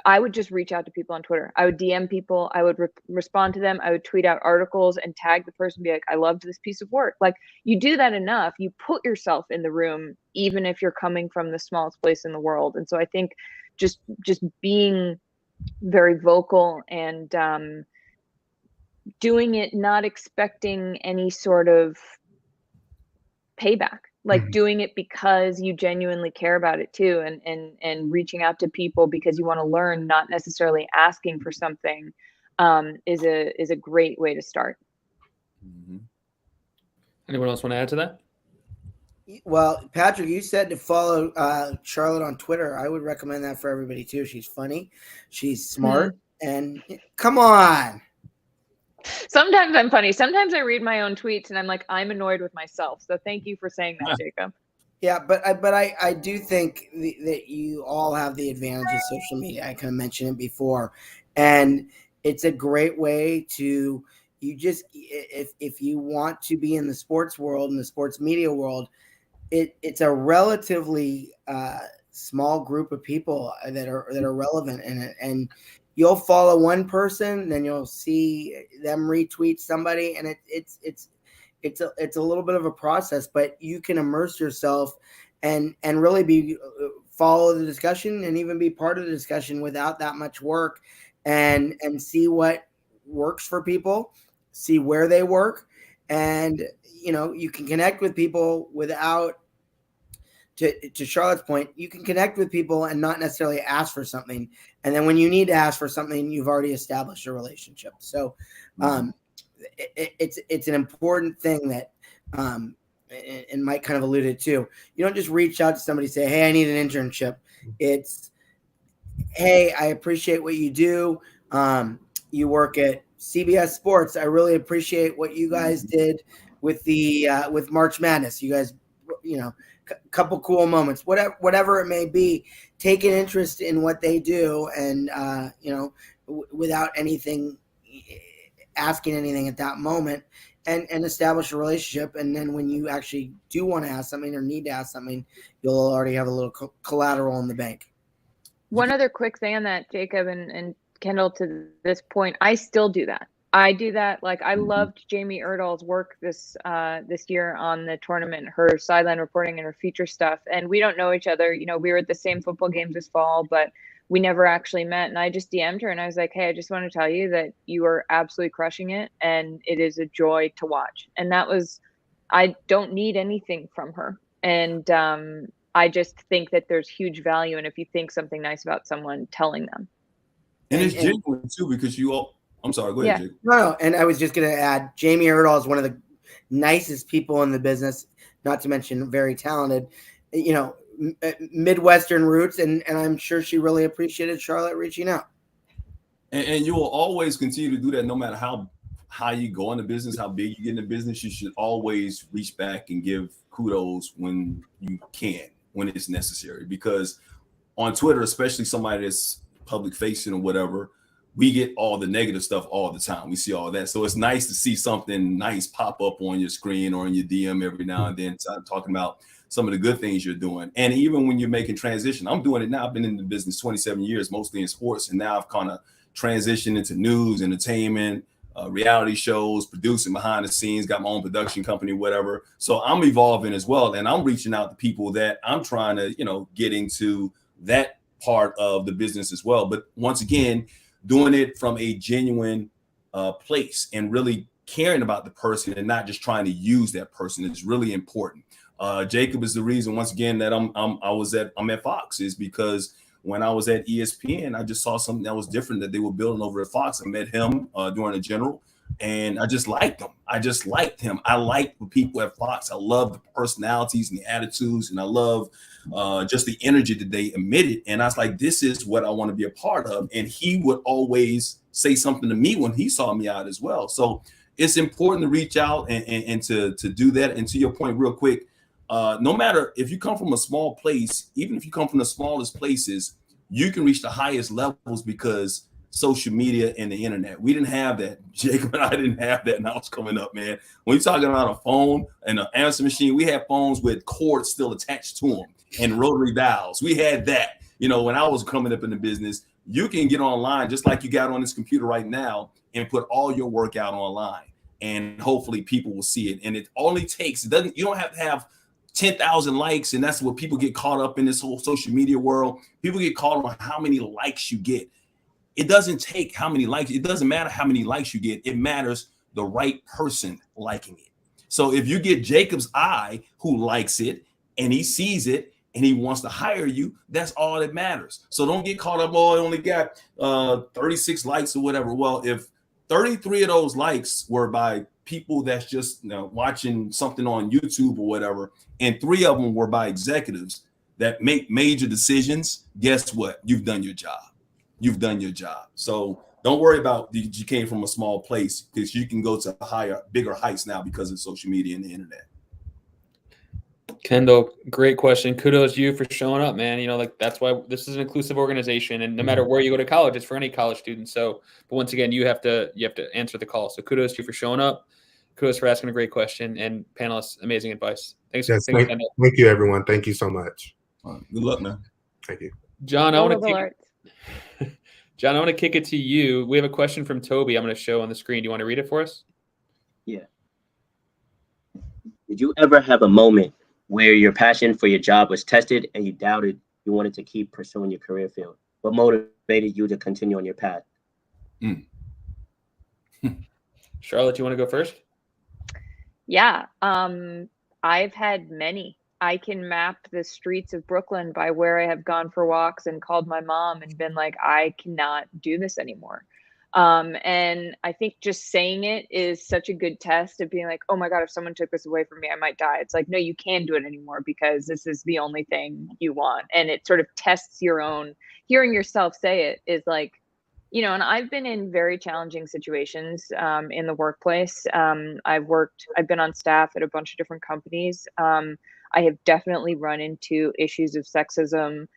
E: I would just reach out to people on Twitter. I would DM people. I would respond to them. I would tweet out articles and tag the person, be like, I loved this piece of work. Like, you do that enough, you put yourself in the room, even if you're coming from the smallest place in the world. And so I think just being very vocal and doing it, not expecting any sort of payback, like doing it because you genuinely care about it too, and reaching out to people because you want to learn, not necessarily asking for something, is a great way to start.
D: Anyone else want to add to that?
A: Well, Patrick, you said to follow Charlotte on Twitter. I would recommend that for everybody too. She's funny, she's smart, and come on.
E: Sometimes I'm funny. Sometimes I read my own tweets and I'm like, I'm annoyed with myself. So thank you for saying that, Jacob.
A: Yeah, but I do think that you all have the advantage of social media. I kind of mentioned it before, and it's a great way to you just, if you want to be in the sports world, in the sports media world, it's a relatively small group of people that are relevant in it, and you'll follow one person, then you'll see them retweet somebody, and it's a little bit of a process, but you can immerse yourself and really follow the discussion and even be part of the discussion without that much work, and see what works for people, see where they work, and you can connect with people without, to Charlotte's point, you can connect with people and not necessarily ask for something, and then when you need to ask for something, you've already established a relationship. So it's an important thing that and Mike kind of alluded to. You don't just reach out to somebody and say, hey, I need an internship. It's, hey, I appreciate what you do. You work at CBS Sports. I really appreciate what you guys did with the with March Madness. You guys, couple cool moments, whatever it may be. Take an interest in what they do, and without asking anything at that moment, and establish a relationship. And then when you actually do want to ask something or need to ask something, you'll already have a little collateral in the bank.
E: One other quick thing on that, Jacob and Kendall, to this point, I still do that. I do that. Like, I loved Jamie Erdahl's work this year on the tournament, her sideline reporting and her feature stuff. And we don't know each other. We were at the same football games this fall, but we never actually met. And I just DM'd her and I was like, hey, I just want to tell you that you are absolutely crushing it, and it is a joy to watch. And that was, I don't need anything from her. And I just think that there's huge value in, if you think something nice about someone, telling them.
B: And it's genuine too, because I'm sorry, go ahead, Jake.
A: No, and I was just going to add, Jamie Erdahl is one of the nicest people in the business, not to mention very talented, Midwestern roots, and I'm sure she really appreciated Charlotte reaching out.
B: And you will always continue to do that, no matter how high you go in the business, how big you get in the business. You should always reach back and give kudos when you can, when it's necessary. Because on Twitter, especially somebody that's public facing or whatever, we get all the negative stuff all the time. We see all that. So it's nice to see something nice pop up on your screen or in your DM every now and then, talking about some of the good things you're doing. And even when you're making transition, I'm doing it now. I've been in the business 27 years, mostly in sports. And now I've kind of transitioned into news, entertainment, reality shows, producing behind the scenes, got my own production company, whatever. So I'm evolving as well. And I'm reaching out to people that I'm trying to, get into that part of the business as well. But once again, doing it from a genuine place and really caring about the person and not just trying to use that person is really important. Jacob is the reason, once again, that I'm at Fox, is because when I was at ESPN, I just saw something that was different that they were building over at Fox. I met him during the general, and I just liked him. I like the people at Fox. I love the personalities and the attitudes, and I love just the energy that they emitted. And I was like, this is what I want to be a part of. And he would always say something to me when he saw me out as well. So it's important to reach out and to do that. And to your point, real quick, no matter if you come from a small place, even if you come from the smallest places, you can reach the highest levels because social media and the internet. We didn't have that. Jacob and I didn't have that, and I was coming up, man. When you're talking about a phone and an answer machine, we had phones with cords still attached to them and rotary dials. We had that. When I was coming up in the business, you can get online just like you got on this computer right now and put all your work out online, and hopefully people will see it. And it only takes, you don't have to have 10,000 likes, and that's what people get caught up in this whole social media world. People get caught on how many likes you get. It doesn't take how many likes. It doesn't matter how many likes you get. It matters the right person liking it. So if you get Jacob's eye who likes it and he sees it and he wants to hire you, that's all that matters. So don't get caught up, I only got 36 likes or whatever. Well, if 33 of those likes were by people that's just watching something on YouTube or whatever, and 3 of them were by executives that make major decisions, guess what? You've done your job. You've done your job. So don't worry about you came from a small place, because you can go to bigger heights now because of social media and the internet.
D: Kendall, great question. Kudos to you for showing up, man. You know, like that's why this is an inclusive organization, and no matter where you go to college, it's for any college student. So, but once again, you have to answer the call. So, kudos to you for showing up. Kudos for asking a great question, and panelists, amazing advice. Thanks.
G: Yes,
D: thanks,
G: thank you, everyone. Thank you so much.
B: Good luck, man.
G: Thank you,
D: John. I want
E: to
D: John, I want to kick it to you. We have a question from Toby. I'm going to show on the screen. Do you want to read it for us?
H: Yeah. Did you ever have a moment where your passion for your job was tested and you doubted you wanted to keep pursuing your career field? What motivated you to continue on your path?
D: Charlotte, you want to go first?
E: Yeah. I've had many. I can map the streets of Brooklyn by where I have gone for walks and called my mom and been like, I cannot do this anymore. And I think just saying it is such a good test of being like, oh my God, if someone took this away from me, I might die. It's like, no, you can't do it anymore because this is the only thing you want. And it sort of tests your own, hearing yourself say it is like, you know, and I've been in very challenging situations in the workplace. I've been on staff at a bunch of different companies. I have definitely run into issues of sexism,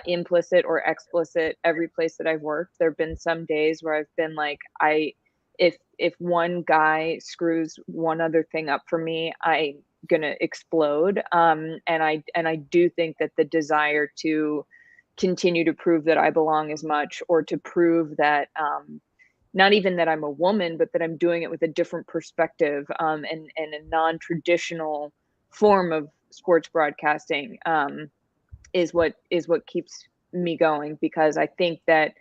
E: implicit or explicit, every place that I've worked. There have been some days where I've been like, if one guy screws one other thing up for me, I'm gonna explode. And I do think that the desire to continue to prove that I belong as much, or to prove that not even that I'm a woman, but that I'm doing it with a different perspective and a non-traditional form of sports broadcasting is what keeps me going, because I think that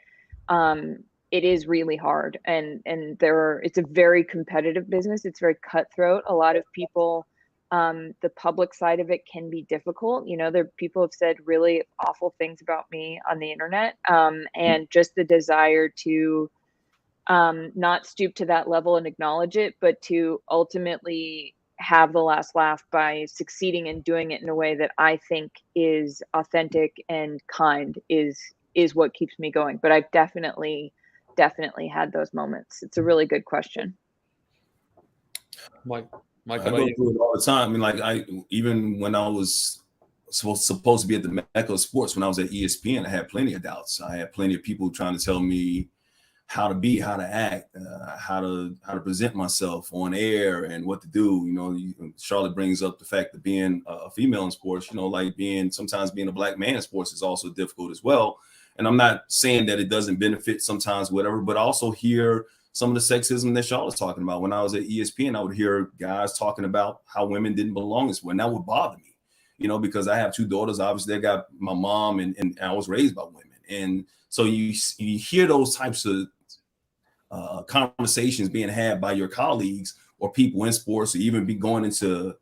E: it is really hard, and it's a very competitive business. It's very cutthroat. A lot of people, the public side of it can be difficult. You know, people have said really awful things about me on the internet, and just the desire to not stoop to that level and acknowledge it, but to ultimately have the last laugh by succeeding and doing it in a way that I think is authentic and kind is what keeps me going. But I've definitely had those moments. It's a really good question.
D: Mike,
B: I go through it all the time. I mean, like even when I was supposed to be at the Mecca of Sports, when I was at ESPN, I had plenty of doubts. I had plenty of people trying to tell me how to be, how to act, how to present myself on air, and what to do. You know, Charlotte brings up the fact that being a female in sports, you know, like sometimes being a black man in sports is also difficult as well. And I'm not saying that it doesn't benefit sometimes, whatever, but I also hear some of the sexism that Charlotte's talking about. When I was at ESPN, I would hear guys talking about how women didn't belong in sport, and that would bother me, you know, because I have two daughters. Obviously, I got my mom, and I was raised by women, and so you hear those types of conversations being had by your colleagues or people in sports, or even be going into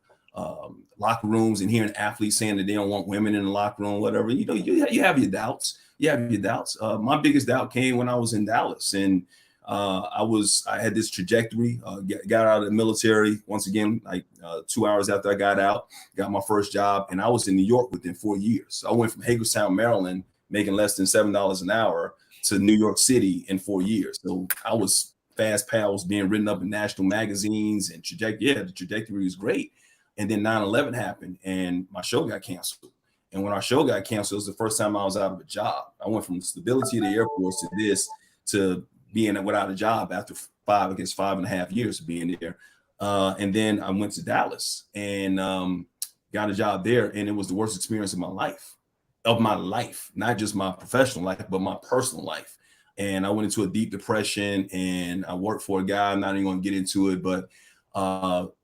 B: locker rooms and hearing athletes saying that they don't want women in the locker room, whatever. You know, you have your doubts. You have your doubts. My biggest doubt came when I was in Dallas, and I had this trajectory. Got out of the military once again, like 2 hours after I got out, got my first job, and I was in New York within 4 years. I went from Hagerstown, Maryland, making less than $7 an hour, to New York City in 4 years. So I was fast pals, being written up in national magazines, and the trajectory was great. And then 9/11 happened, and my show got canceled. And when our show got canceled, it was the first time I was out of a job. I went from the stability of the Air Force to being without a job after 5.5 years of being there. And then I went to Dallas and got a job there, and it was the worst experience of my life, not just my professional life, but my personal life. And I went into a deep depression, and I worked for a guy. I'm not even going to get into it, but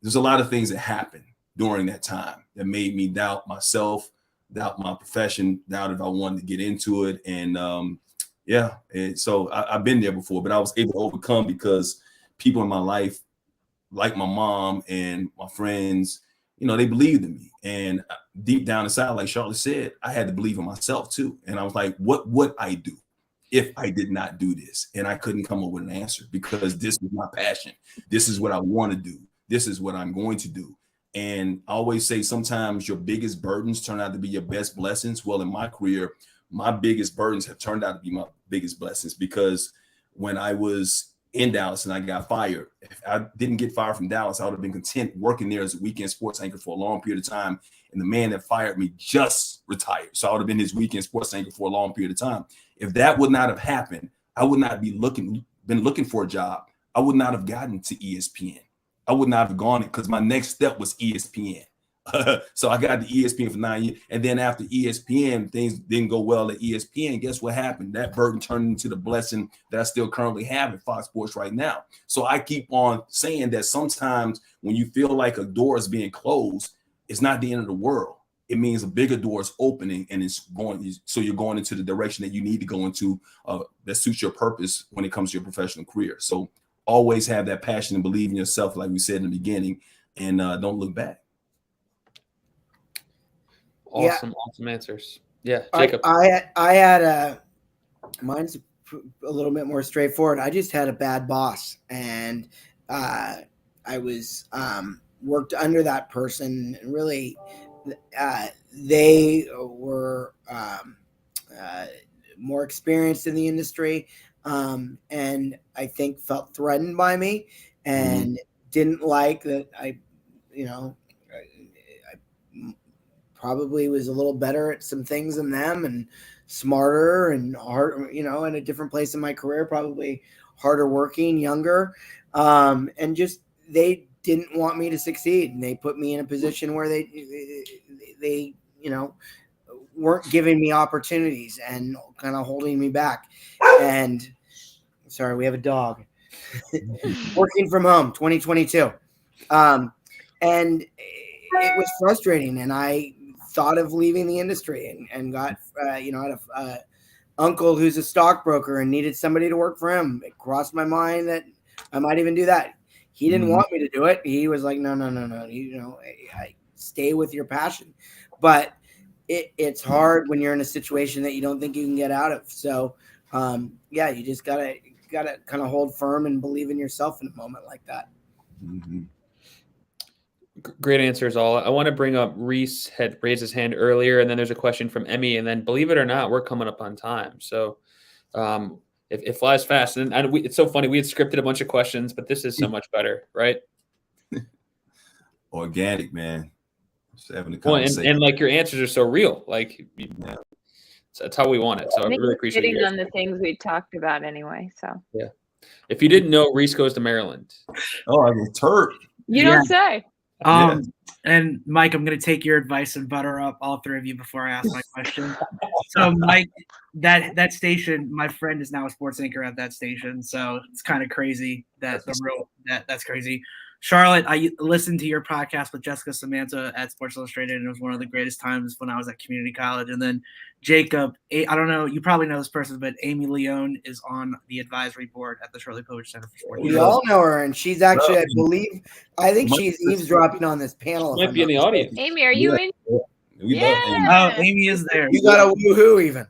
B: there's a lot of things that happened during that time that made me doubt myself, doubt my profession, doubt if I wanted to get into it. And so I've been there before, but I was able to overcome because people in my life, like my mom and my friends, you know, they believed in me. And deep down inside, like Charlotte said, I had to believe in myself too. And I was like, what would I do if I did not do this? And I couldn't come up with an answer, because this is my passion. This is what I want to do. This is what I'm going to do. And I always say, sometimes your biggest burdens turn out to be your best blessings. Well, in my career, my biggest burdens have turned out to be my biggest blessings, because when I was in Dallas and I got fired. If I didn't get fired from Dallas, I would have been content working there as a weekend sports anchor for a long period of time. And the man that fired me just retired. So I would have been his weekend sports anchor for a long period of time. If that would not have happened, I would not be been looking for a job. I would not have gotten to ESPN. I would not have gone it because my next step was ESPN. So I got to ESPN for 9 years. And then after ESPN, things didn't go well at ESPN. Guess what happened? That burden turned into the blessing that I still currently have at Fox Sports right now. So I keep on saying that sometimes when you feel like a door is being closed, it's not the end of the world. It means a bigger door is opening and it's going. So you're going into the direction that you need to go into that suits your purpose when it comes to your professional career. So always have that passion and believe in yourself, like we said in the beginning, and don't look back.
D: Awesome answers. Yeah, Jacob.
A: I had mine's a little bit more straightforward. I just had a bad boss, and I was worked under that person. And really, they were more experienced in the industry, and I think felt threatened by me, and didn't like that. I probably was a little better at some things than them and smarter and hard, in a different place in my career, probably harder working, younger. And just, they didn't want me to succeed. And they put me in a position where they weren't giving me opportunities and kind of holding me back. And sorry, we have a dog. Working from home, 2022. And it was frustrating. And I thought of leaving the industry and got, I had a uncle who's a stockbroker and needed somebody to work for him. It crossed my mind that I might even do that. He didn't want me to do it. He was like, no. I stay with your passion. But it's hard when you're in a situation that you don't think you can get out of. So, you just gotta kind of hold firm and believe in yourself in a moment like that.
B: Mm-hmm.
D: Great answers, all. I want to bring up Reese had raised his hand earlier, and then there's a question from Emmy, and then believe it or not, we're coming up on time. So it flies fast. And it's so funny. We had scripted a bunch of questions, but this is so much better, right?
B: Organic, man. Just having a conversation.
D: Well, and like your answers are so real. Like that's how we want it. So I really appreciate it.
E: Hitting on the things we talked about anyway. So
D: yeah. If you didn't know, Reese goes to Maryland.
B: Oh, I mean, Turk.
E: You don't say.
I: And Mike, I'm going to take your advice and butter up all three of you before I ask my question. So Mike, that station, my friend is now a sports anchor at that station. So it's kind of crazy that's crazy. Charlotte, I listened to your podcast with Jessica Samantha at Sports Illustrated, and it was one of the greatest times when I was at community college. And then Jacob, I don't know, you probably know this person, but Amy Leone is on the advisory board at the Shirley Povich Center for Sports.
A: We all know her, and she's actually, I think she's eavesdropping on this panel.
D: She might be in the audience.
E: Amy, are you in?
I: Oh, Amy is there.
A: You got a woohoo even.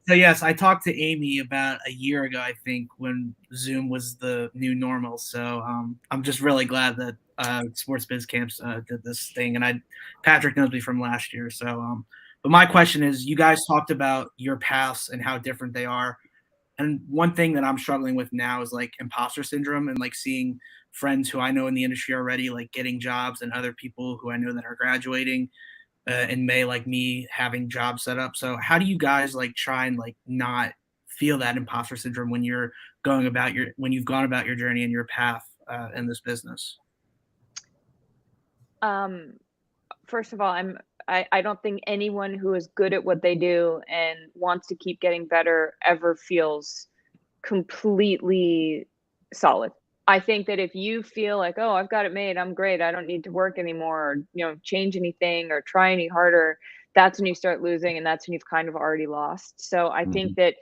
I: So yes, I talked to Amy about a year ago, I think, when Zoom was the new normal. So I'm just really glad that Sports Biz Camps did this thing, and Patrick knows me from last year. So, but my question is, you guys talked about your paths and how different they are, and one thing that I'm struggling with now is like imposter syndrome and like seeing friends who I know in the industry already like getting jobs and other people who I know that are graduating in May, like me having jobs set up. So how do you guys like try and like not feel that imposter syndrome when you've gone about your journey and your path in this business?
E: First of all, I don't think anyone who is good at what they do and wants to keep getting better ever feels completely solid. I think that if you feel like, oh, I've got it made, I'm great, I don't need to work anymore, or change anything or try any harder, that's when you start losing, and that's when you've kind of already lost. So I think that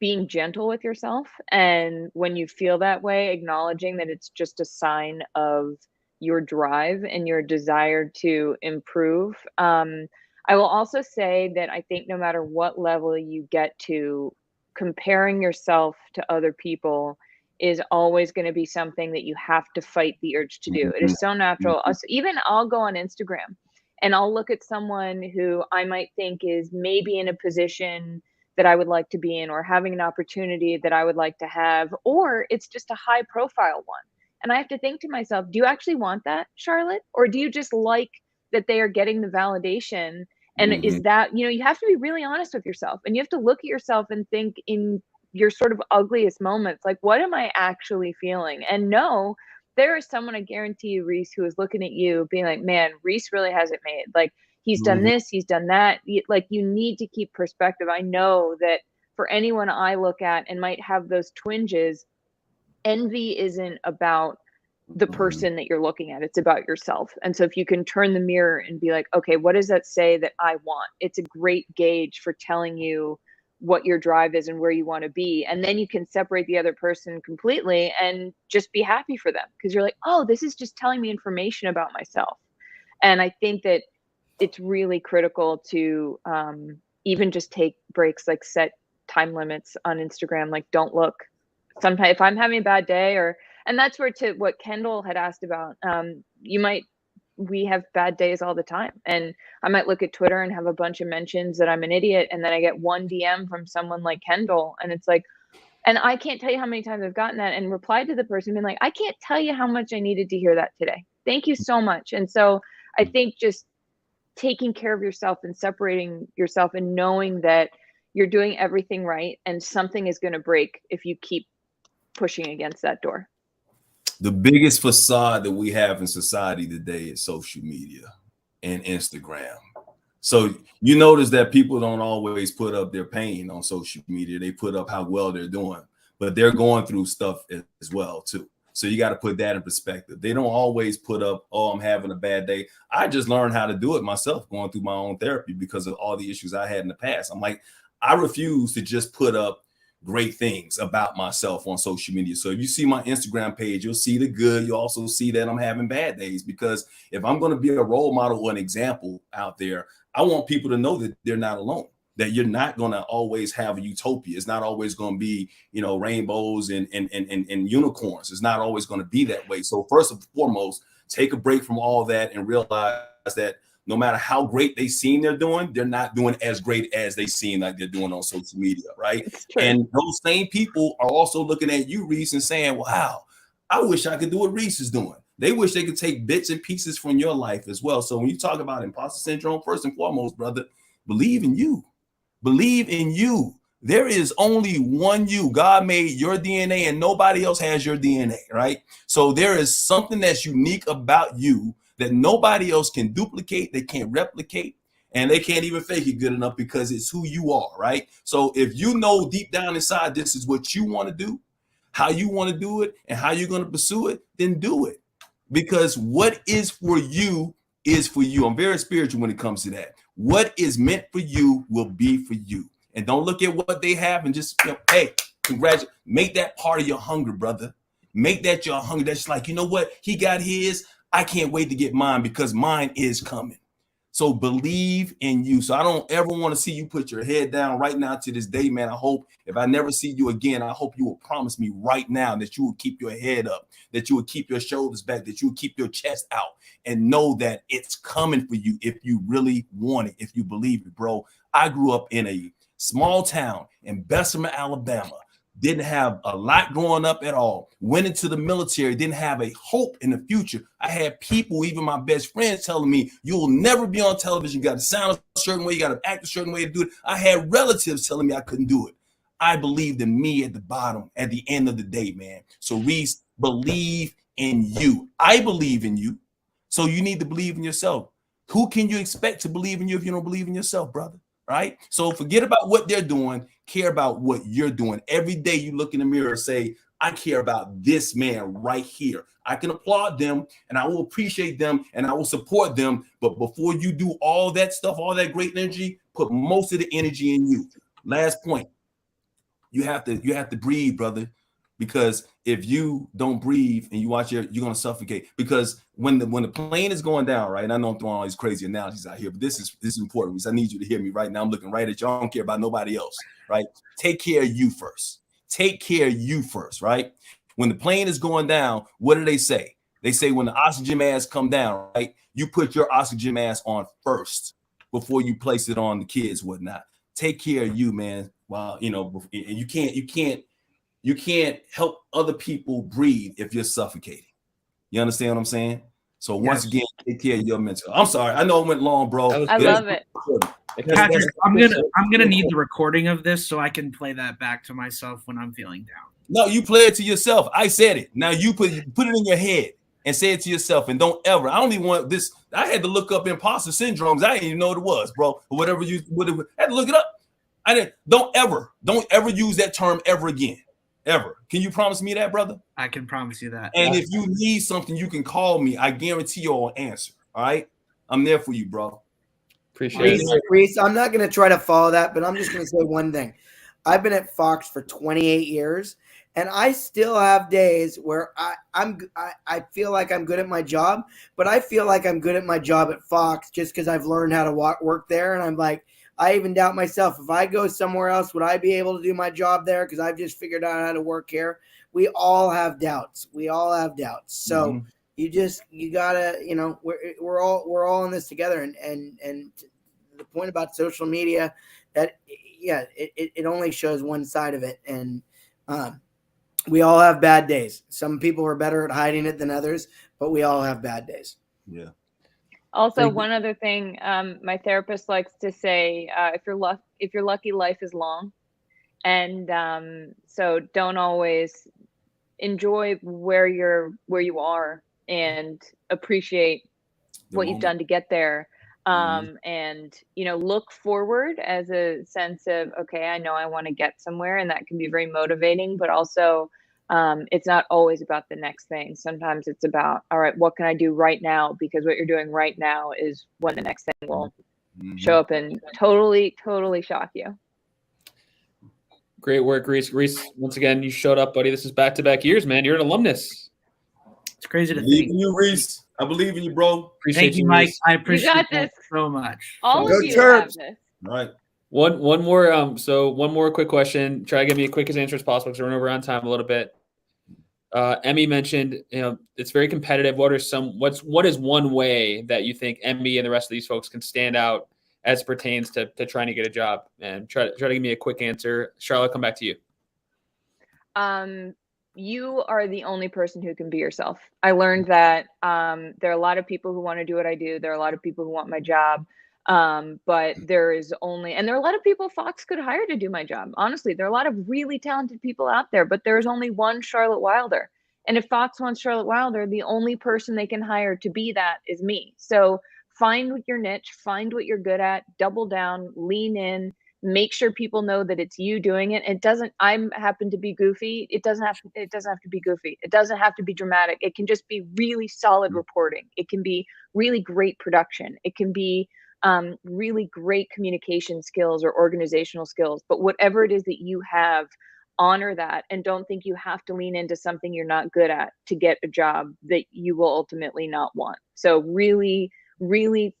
E: being gentle with yourself, and when you feel that way, acknowledging that it's just a sign of your drive and your desire to improve. I will also say that I think no matter what level you get to, comparing yourself to other people is always going to be something that you have to fight the urge to do. It is so natural. Even I'll go on Instagram and I'll look at someone who I might think is maybe in a position that I would like to be in, or having an opportunity that I would like to have, or it's just a high profile one. And I have to think to myself, do you actually want that, Charlotte? Or do you just like that they are getting the validation? And is that, you have to be really honest with yourself, and you have to look at yourself and think in your sort of ugliest moments, like, what am I actually feeling? And no, there is someone, I guarantee you, Reese, who is looking at you being like, man, Reese really has it made. Like, he's done this, he's done that. Like, you need to keep perspective. I know that for anyone I look at and might have those twinges, envy isn't about the person that you're looking at, it's about yourself. And so if you can turn the mirror and be like, okay, what does that say that I want? It's a great gauge for telling you what your drive is and where you want to be. And then you can separate the other person completely and just be happy for them, because you're like, oh, this is just telling me information about myself. And I think that it's really critical to even just take breaks, like set time limits on Instagram. Like, don't look. Sometimes if I'm having a bad day, and that's where, to what Kendall had asked about, we have bad days all the time, and I might look at Twitter and have a bunch of mentions that I'm an idiot, and then I get one DM from someone like Kendall, and it's like, and I can't tell you how many times I've gotten that and replied to the person being like, I can't tell you how much I needed to hear that today. Thank you so much. And so I think just taking care of yourself and separating yourself and knowing that you're doing everything right, and something is going to break if you keep pushing against that door.
B: The biggest facade that we have in society today is social media and Instagram. So you notice that people don't always put up their pain on social media. They put up how well they're doing, but they're going through stuff as well too. So you got to put that in perspective. They don't always put up, oh, I'm having a bad day. I just learned how to do it myself, going through my own therapy because of all the issues I had in the past. I'm like, I refuse to just put up great things about myself on social media. So if you see my Instagram page, you'll see the good. You also see that I'm having bad days, because if I'm going to be a role model or an example out there, I want people to know that they're not alone, that you're not going to always have a utopia. It's not always going to be, rainbows and unicorns. It's not always going to be that way. So first and foremost, take a break from all that and realize that no matter how great they seem they're doing, they're not doing as great as they seem like they're doing on social media, right? And those same people are also looking at you, Reese, and saying, wow, I wish I could do what Reese is doing. They wish they could take bits and pieces from your life as well. So when you talk about imposter syndrome, first and foremost, brother, believe in you. Believe in you. There is only one you. God made your DNA and nobody else has your DNA, right? So there is something that's unique about you that nobody else can duplicate, they can't replicate, and they can't even fake it good enough, because it's who you are, right? So if you know deep down inside this is what you want to do, how you want to do it, and how you're going to pursue it, then do it. Because what is for you is for you. I'm very spiritual when it comes to that. What is meant for you will be for you. And don't look at what they have and just, hey, congratulations. Make that part of your hunger, brother. Make that your hunger. That's like, you know what? He got his. I can't wait to get mine, because mine is coming. So believe in you. So I don't ever want to see you put your head down right now to this day, man. I hope if I never see you again, I hope you will promise me right now that you will keep your head up, that you will keep your shoulders back, that you will keep your chest out, and know that it's coming for you if you really want it, if you believe it, bro. I grew up in a small town in Bessemer, Alabama. Didn't have a lot growing up at all. Went into the military, didn't have a hope in the future. I had people, even my best friends, telling me, you will never be on television. You got to sound a certain way. You got to act a certain way to do it. I had relatives telling me I couldn't do it. I believed in me at the bottom, at the end of the day, man. So Reese, believe in you. I believe in you. So you need to believe in yourself. Who can you expect to believe in you if you don't believe in yourself, brother? Right? So forget about what they're doing. Care about what you're doing. Every day you look in the mirror and say, I care about this man right here. I can applaud them and I will appreciate them and I will support them. But before you do all that stuff, all that great energy, put most of the energy in you. Last point. You have to breathe, brother. Because if you don't breathe and you watch you're going to suffocate. Because when the plane is going down, right? And I know I'm throwing all these crazy analogies out here, but this is important because I need you to hear me right now. I'm looking right at you. I don't care about nobody else, right? Take care of you first. Take care of you first, right? When the plane is going down, what do they say? They say when the oxygen mask come down, right? You put your oxygen mask on first before you place it on the kids, whatnot. Take care of you, man. Well, you know, and you can't help other people breathe if you're suffocating. You understand what I'm saying? So once again, take care of your mental. I'm sorry, I know it went long, bro.
D: That was
E: I
D: good.
E: love it.
I: Patrick, I'm gonna need the recording of this so I can play that back to myself when I'm feeling down.
B: No, you play it to yourself. I said it. Now you put it in your head and say it to yourself. And don't ever. I don't even want this. I had to look up imposter syndromes. I didn't even know what it was, bro. Or whatever you would have had to look it up. I didn't. Don't ever use that term ever again. Ever. Can you promise me that, brother?
I: I can promise you that.
B: And if you need something, you can call me. I guarantee you'll answer. All right. I'm there for you, bro.
D: Appreciate it.
A: Reese, I'm not going to try to follow that, but I'm just going to say one thing. I've been at Fox for 28 years, and I still have days where I feel like I'm good at my job, but I feel like I'm good at my job at Fox just because I've learned how to work there. And I'm like, I even doubt myself. If I go somewhere else, would I be able to do my job there? Because I've just figured out how to work here. We all have doubts. So you gotta, you know, we're all in this together. And the point about social media, that it only shows one side of it. And we all have bad days. Some people are better at hiding it than others, but we all have bad days.
B: Yeah.
E: Also, one other thing, my therapist likes to say, if you're lucky, life is long. And so don't always enjoy where you are and appreciate what you've done to get there. And, you know, look forward as a sense of, okay, I know I want to get somewhere, and that can be very motivating, but also it's not always about the next thing. Sometimes it's about, all right, what can I do right now? Because what you're doing right now is when the next thing will show up and totally shock you.
D: Great work, Reese. Reese, once again, you showed up, buddy. This is back-to-back years, man. You're an alumnus.
I: It's crazy to
B: believe
I: think.
B: in you, Reese. I believe in you, bro.
I: Thank you, Mike.
D: Reese.
I: I appreciate
E: got
I: that
E: this.
I: so much.
E: All
A: Go
E: of you
A: Terps.
E: have this.
B: All right.
D: One more. So one more quick question. Try to give me as quick as answer as possible because we're running over on time a little bit. Emmy mentioned, you know, it's very competitive. What is one way that you think Emmy and the rest of these folks can stand out as pertains to trying to get a job? And try to give me a quick answer. Charlotte, come back to you.
E: You are the only person who can be yourself. I learned that there are a lot of people who want to do what I do. There are a lot of people who want my job. But there are a lot of people Fox could hire to do my job. Honestly, there are a lot of really talented people out there, but there's only one Charlotte Wilder. And if Fox wants Charlotte Wilder, the only person they can hire to be that is me. So find your niche, find what you're good at, double down, lean in, make sure people know that it's you doing it. I happen to be goofy. It doesn't have to be goofy. It doesn't have to be dramatic. It can just be really solid reporting. It can be really great production. It can be really great communication skills or organizational skills. But whatever it is that you have, honor that, and don't think you have to lean into something you're not good at to get a job that you will ultimately not want. So really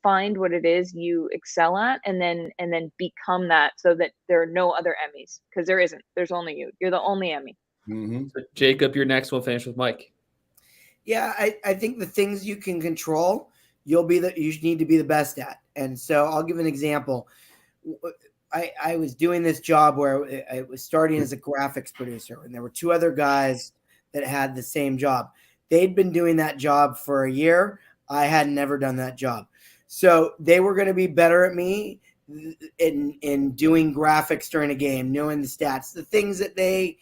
E: find what it is you excel at, and then become that, so that there are no other Emmys, because there isn't. There's only you. You're the only Emmy.
D: So Jacob, you're next. We'll finish with Mike.
A: Yeah, I think the things you can control, you need to be the best at. And so I'll give an example. I was doing this job where I was starting as a graphics producer, and there were two other guys that had the same job. They'd been doing that job for a year. I had never done that job. So they were going to be better at me in doing graphics during a game, knowing the stats, the things that the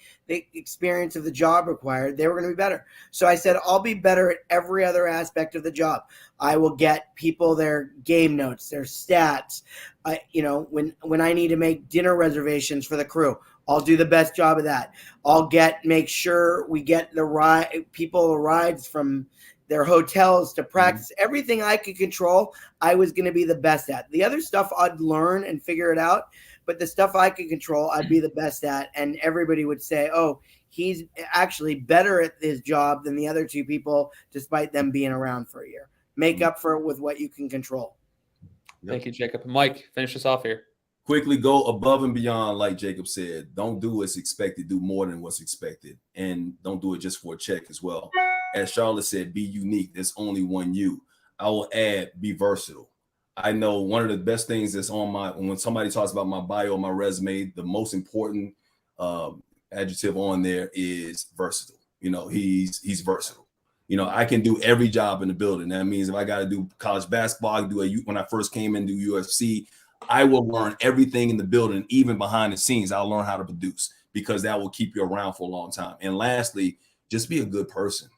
A: experience of the job required. They were going to be better. So I said, I'll be better at every other aspect of the job. I will get people their game notes, their stats. When I need to make dinner reservations for the crew, I'll do the best job of that. I'll make sure we get the rides from their hotels to practice. Everything I could control, I was going to be the best at. The other stuff I'd learn and figure it out, but the stuff I could control, I'd be the best at. And everybody would say, oh, he's actually better at his job than the other two people, despite them being around for a year. Make up for it with what you can control.
D: Thank you, Jacob. Mike, finish us off here.
B: Quickly go above and beyond, like Jacob said. Don't do what's expected. Do more than what's expected. And don't do it just for a check as well. As Charlotte said, be unique. There's only one you. I will add, be versatile. I know one of the best things that's on when somebody talks about my bio, my resume, the most important adjective on there is versatile. You know, he's versatile. You know, I can do every job in the building. That means if I got to do college basketball, I do when I first came in, do UFC, I will learn everything in the building, even behind the scenes. I'll learn how to produce, because that will keep you around for a long time. And lastly, just be a good person.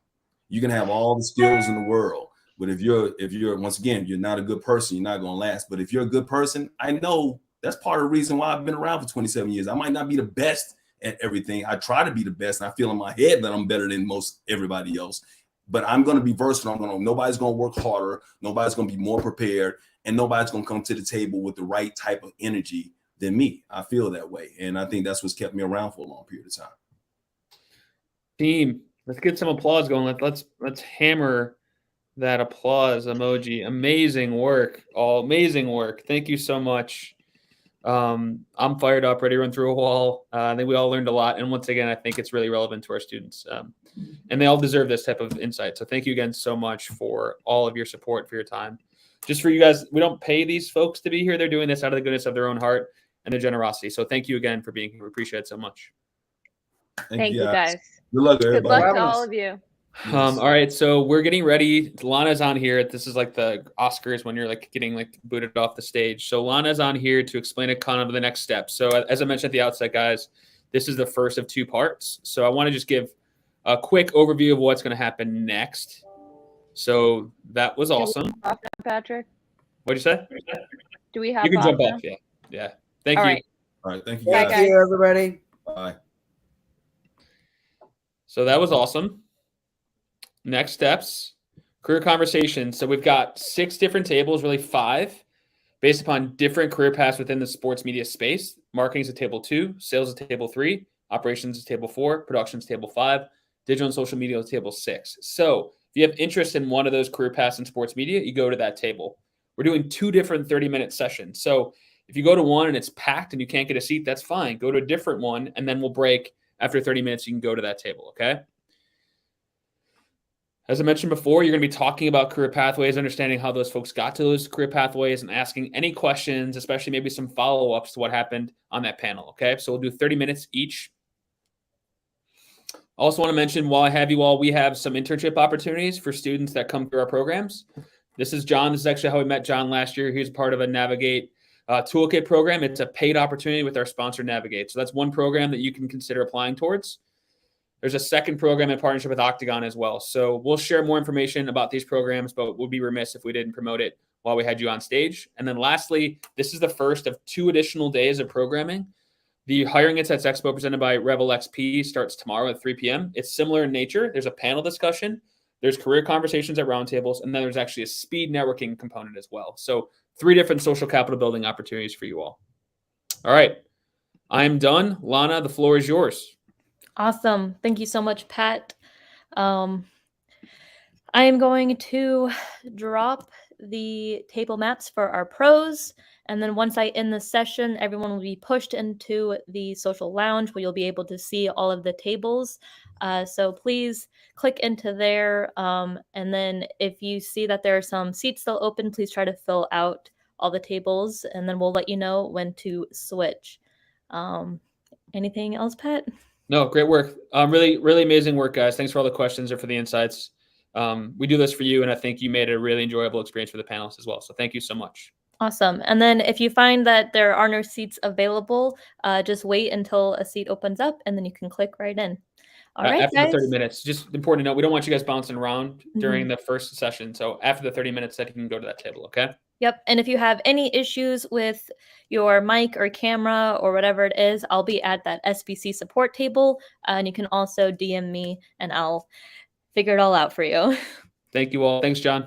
B: You can have all the skills in the world, but if you're once again, you're not a good person, you're not going to last. But if you're a good person, I know that's part of the reason why I've been around for 27 years. I might not be the best at everything. I try to be the best, and I feel in my head that I'm better than most everybody else. But I'm going to be versatile. Nobody's going to work harder. Nobody's going to be more prepared, and nobody's going to come to the table with the right type of energy than me. I feel that way, and I think that's what's kept me around for a long period of time.
D: Team, let's get some applause going. Let's hammer that applause emoji. Amazing work, all amazing work. Thank you so much. I'm fired up, ready to run through a wall. I think we all learned a lot, and once again, I think it's really relevant to our students, and they all deserve this type of insight. So thank you again so much for all of your support, for your time. Just for you guys, we don't pay these folks to be here. They're doing this out of the goodness of their own heart and their generosity. So thank you again for being here. We appreciate it so much.
E: Thank you, guys.
B: Good luck,
E: Good
B: everybody.
E: luck to all of you.
B: Yes.
D: All right, so we're getting ready. Lana's on here. This is like the Oscars when you're like getting like booted off the stage. So Lana's on here to explain a kind of the next steps. So as I mentioned at the outset, guys, this is the first of two parts. So I want to just give a quick overview of what's going to happen next. So that was awesome.
E: Patrick,
D: What'd you say?
E: do we have?
D: You can jump
E: now?
D: off. Yeah. Thank
E: All
D: you.
E: right.
B: All right. Thank you,
E: Bye,
B: guys.
A: Thank you, everybody.
B: Bye.
D: So that was awesome. Next steps, career conversations. So we've got 6 different tables, really 5, based upon different career paths within the sports media space. Marketing is at table 2, sales is table 3, operations is table 4, production is table 5, digital and social media is table 6. So if you have interest in one of those career paths in sports media, you go to that table. We're doing 2 different 30-minute sessions. So if you go to one and it's packed and you can't get a seat, that's fine. Go to a different one, and then we'll break. After 30 minutes, you can go to that table, okay? As I mentioned before, you're going to be talking about career pathways, understanding how those folks got to those career pathways, and asking any questions, especially maybe some follow-ups to what happened on that panel, okay? So we'll do 30 minutes each. I also want to mention, while I have you all, we have some internship opportunities for students that come through our programs. This is John. This is actually how we met John last year. He's part of a Navigate Toolkit program. It's a paid opportunity with our sponsor, Navigate. So that's one program that you can consider applying towards. There's a second program in partnership with Octagon as well. So we'll share more information about these programs, but we'll be remiss if we didn't promote it while we had you on stage. And then lastly, this is the first of 2 additional days of programming. The Hiring Insights Expo presented by Revel XP starts tomorrow at 3 p.m. It's similar in nature. There's a panel discussion, there's career conversations at roundtables, and then there's actually a speed networking component as well. So 3 different social capital building opportunities for you all. All right, I'm done. Lana, the floor is yours.
C: Awesome. Thank you so much, Pat. I am going to drop the table maps for our pros. And then once I end the session, everyone will be pushed into the social lounge where you'll be able to see all of the tables. So please click into there. And then if you see that there are some seats still open, please try to fill out all the tables. And then we'll let you know when to switch. Anything else, Pat?
D: No, great work. Really, really amazing work, guys. Thanks for all the questions and for the insights. We do this for you, and I think you made it a really enjoyable experience for the panelists as well. So thank you so much.
C: Awesome. And then if you find that there are no seats available, just wait until a seat opens up, and then you can click right in. All right,
D: after
C: guys.
D: the 30 minutes, just important to note, we don't want you guys bouncing around during the first session. So after the 30 minutes, that you can go to that table, okay?
C: Yep. And if you have any issues with your mic or camera or whatever it is, I'll be at that SBC support table. And you can also DM me and I'll figure it all out for you.
D: Thank you all. Thanks, John.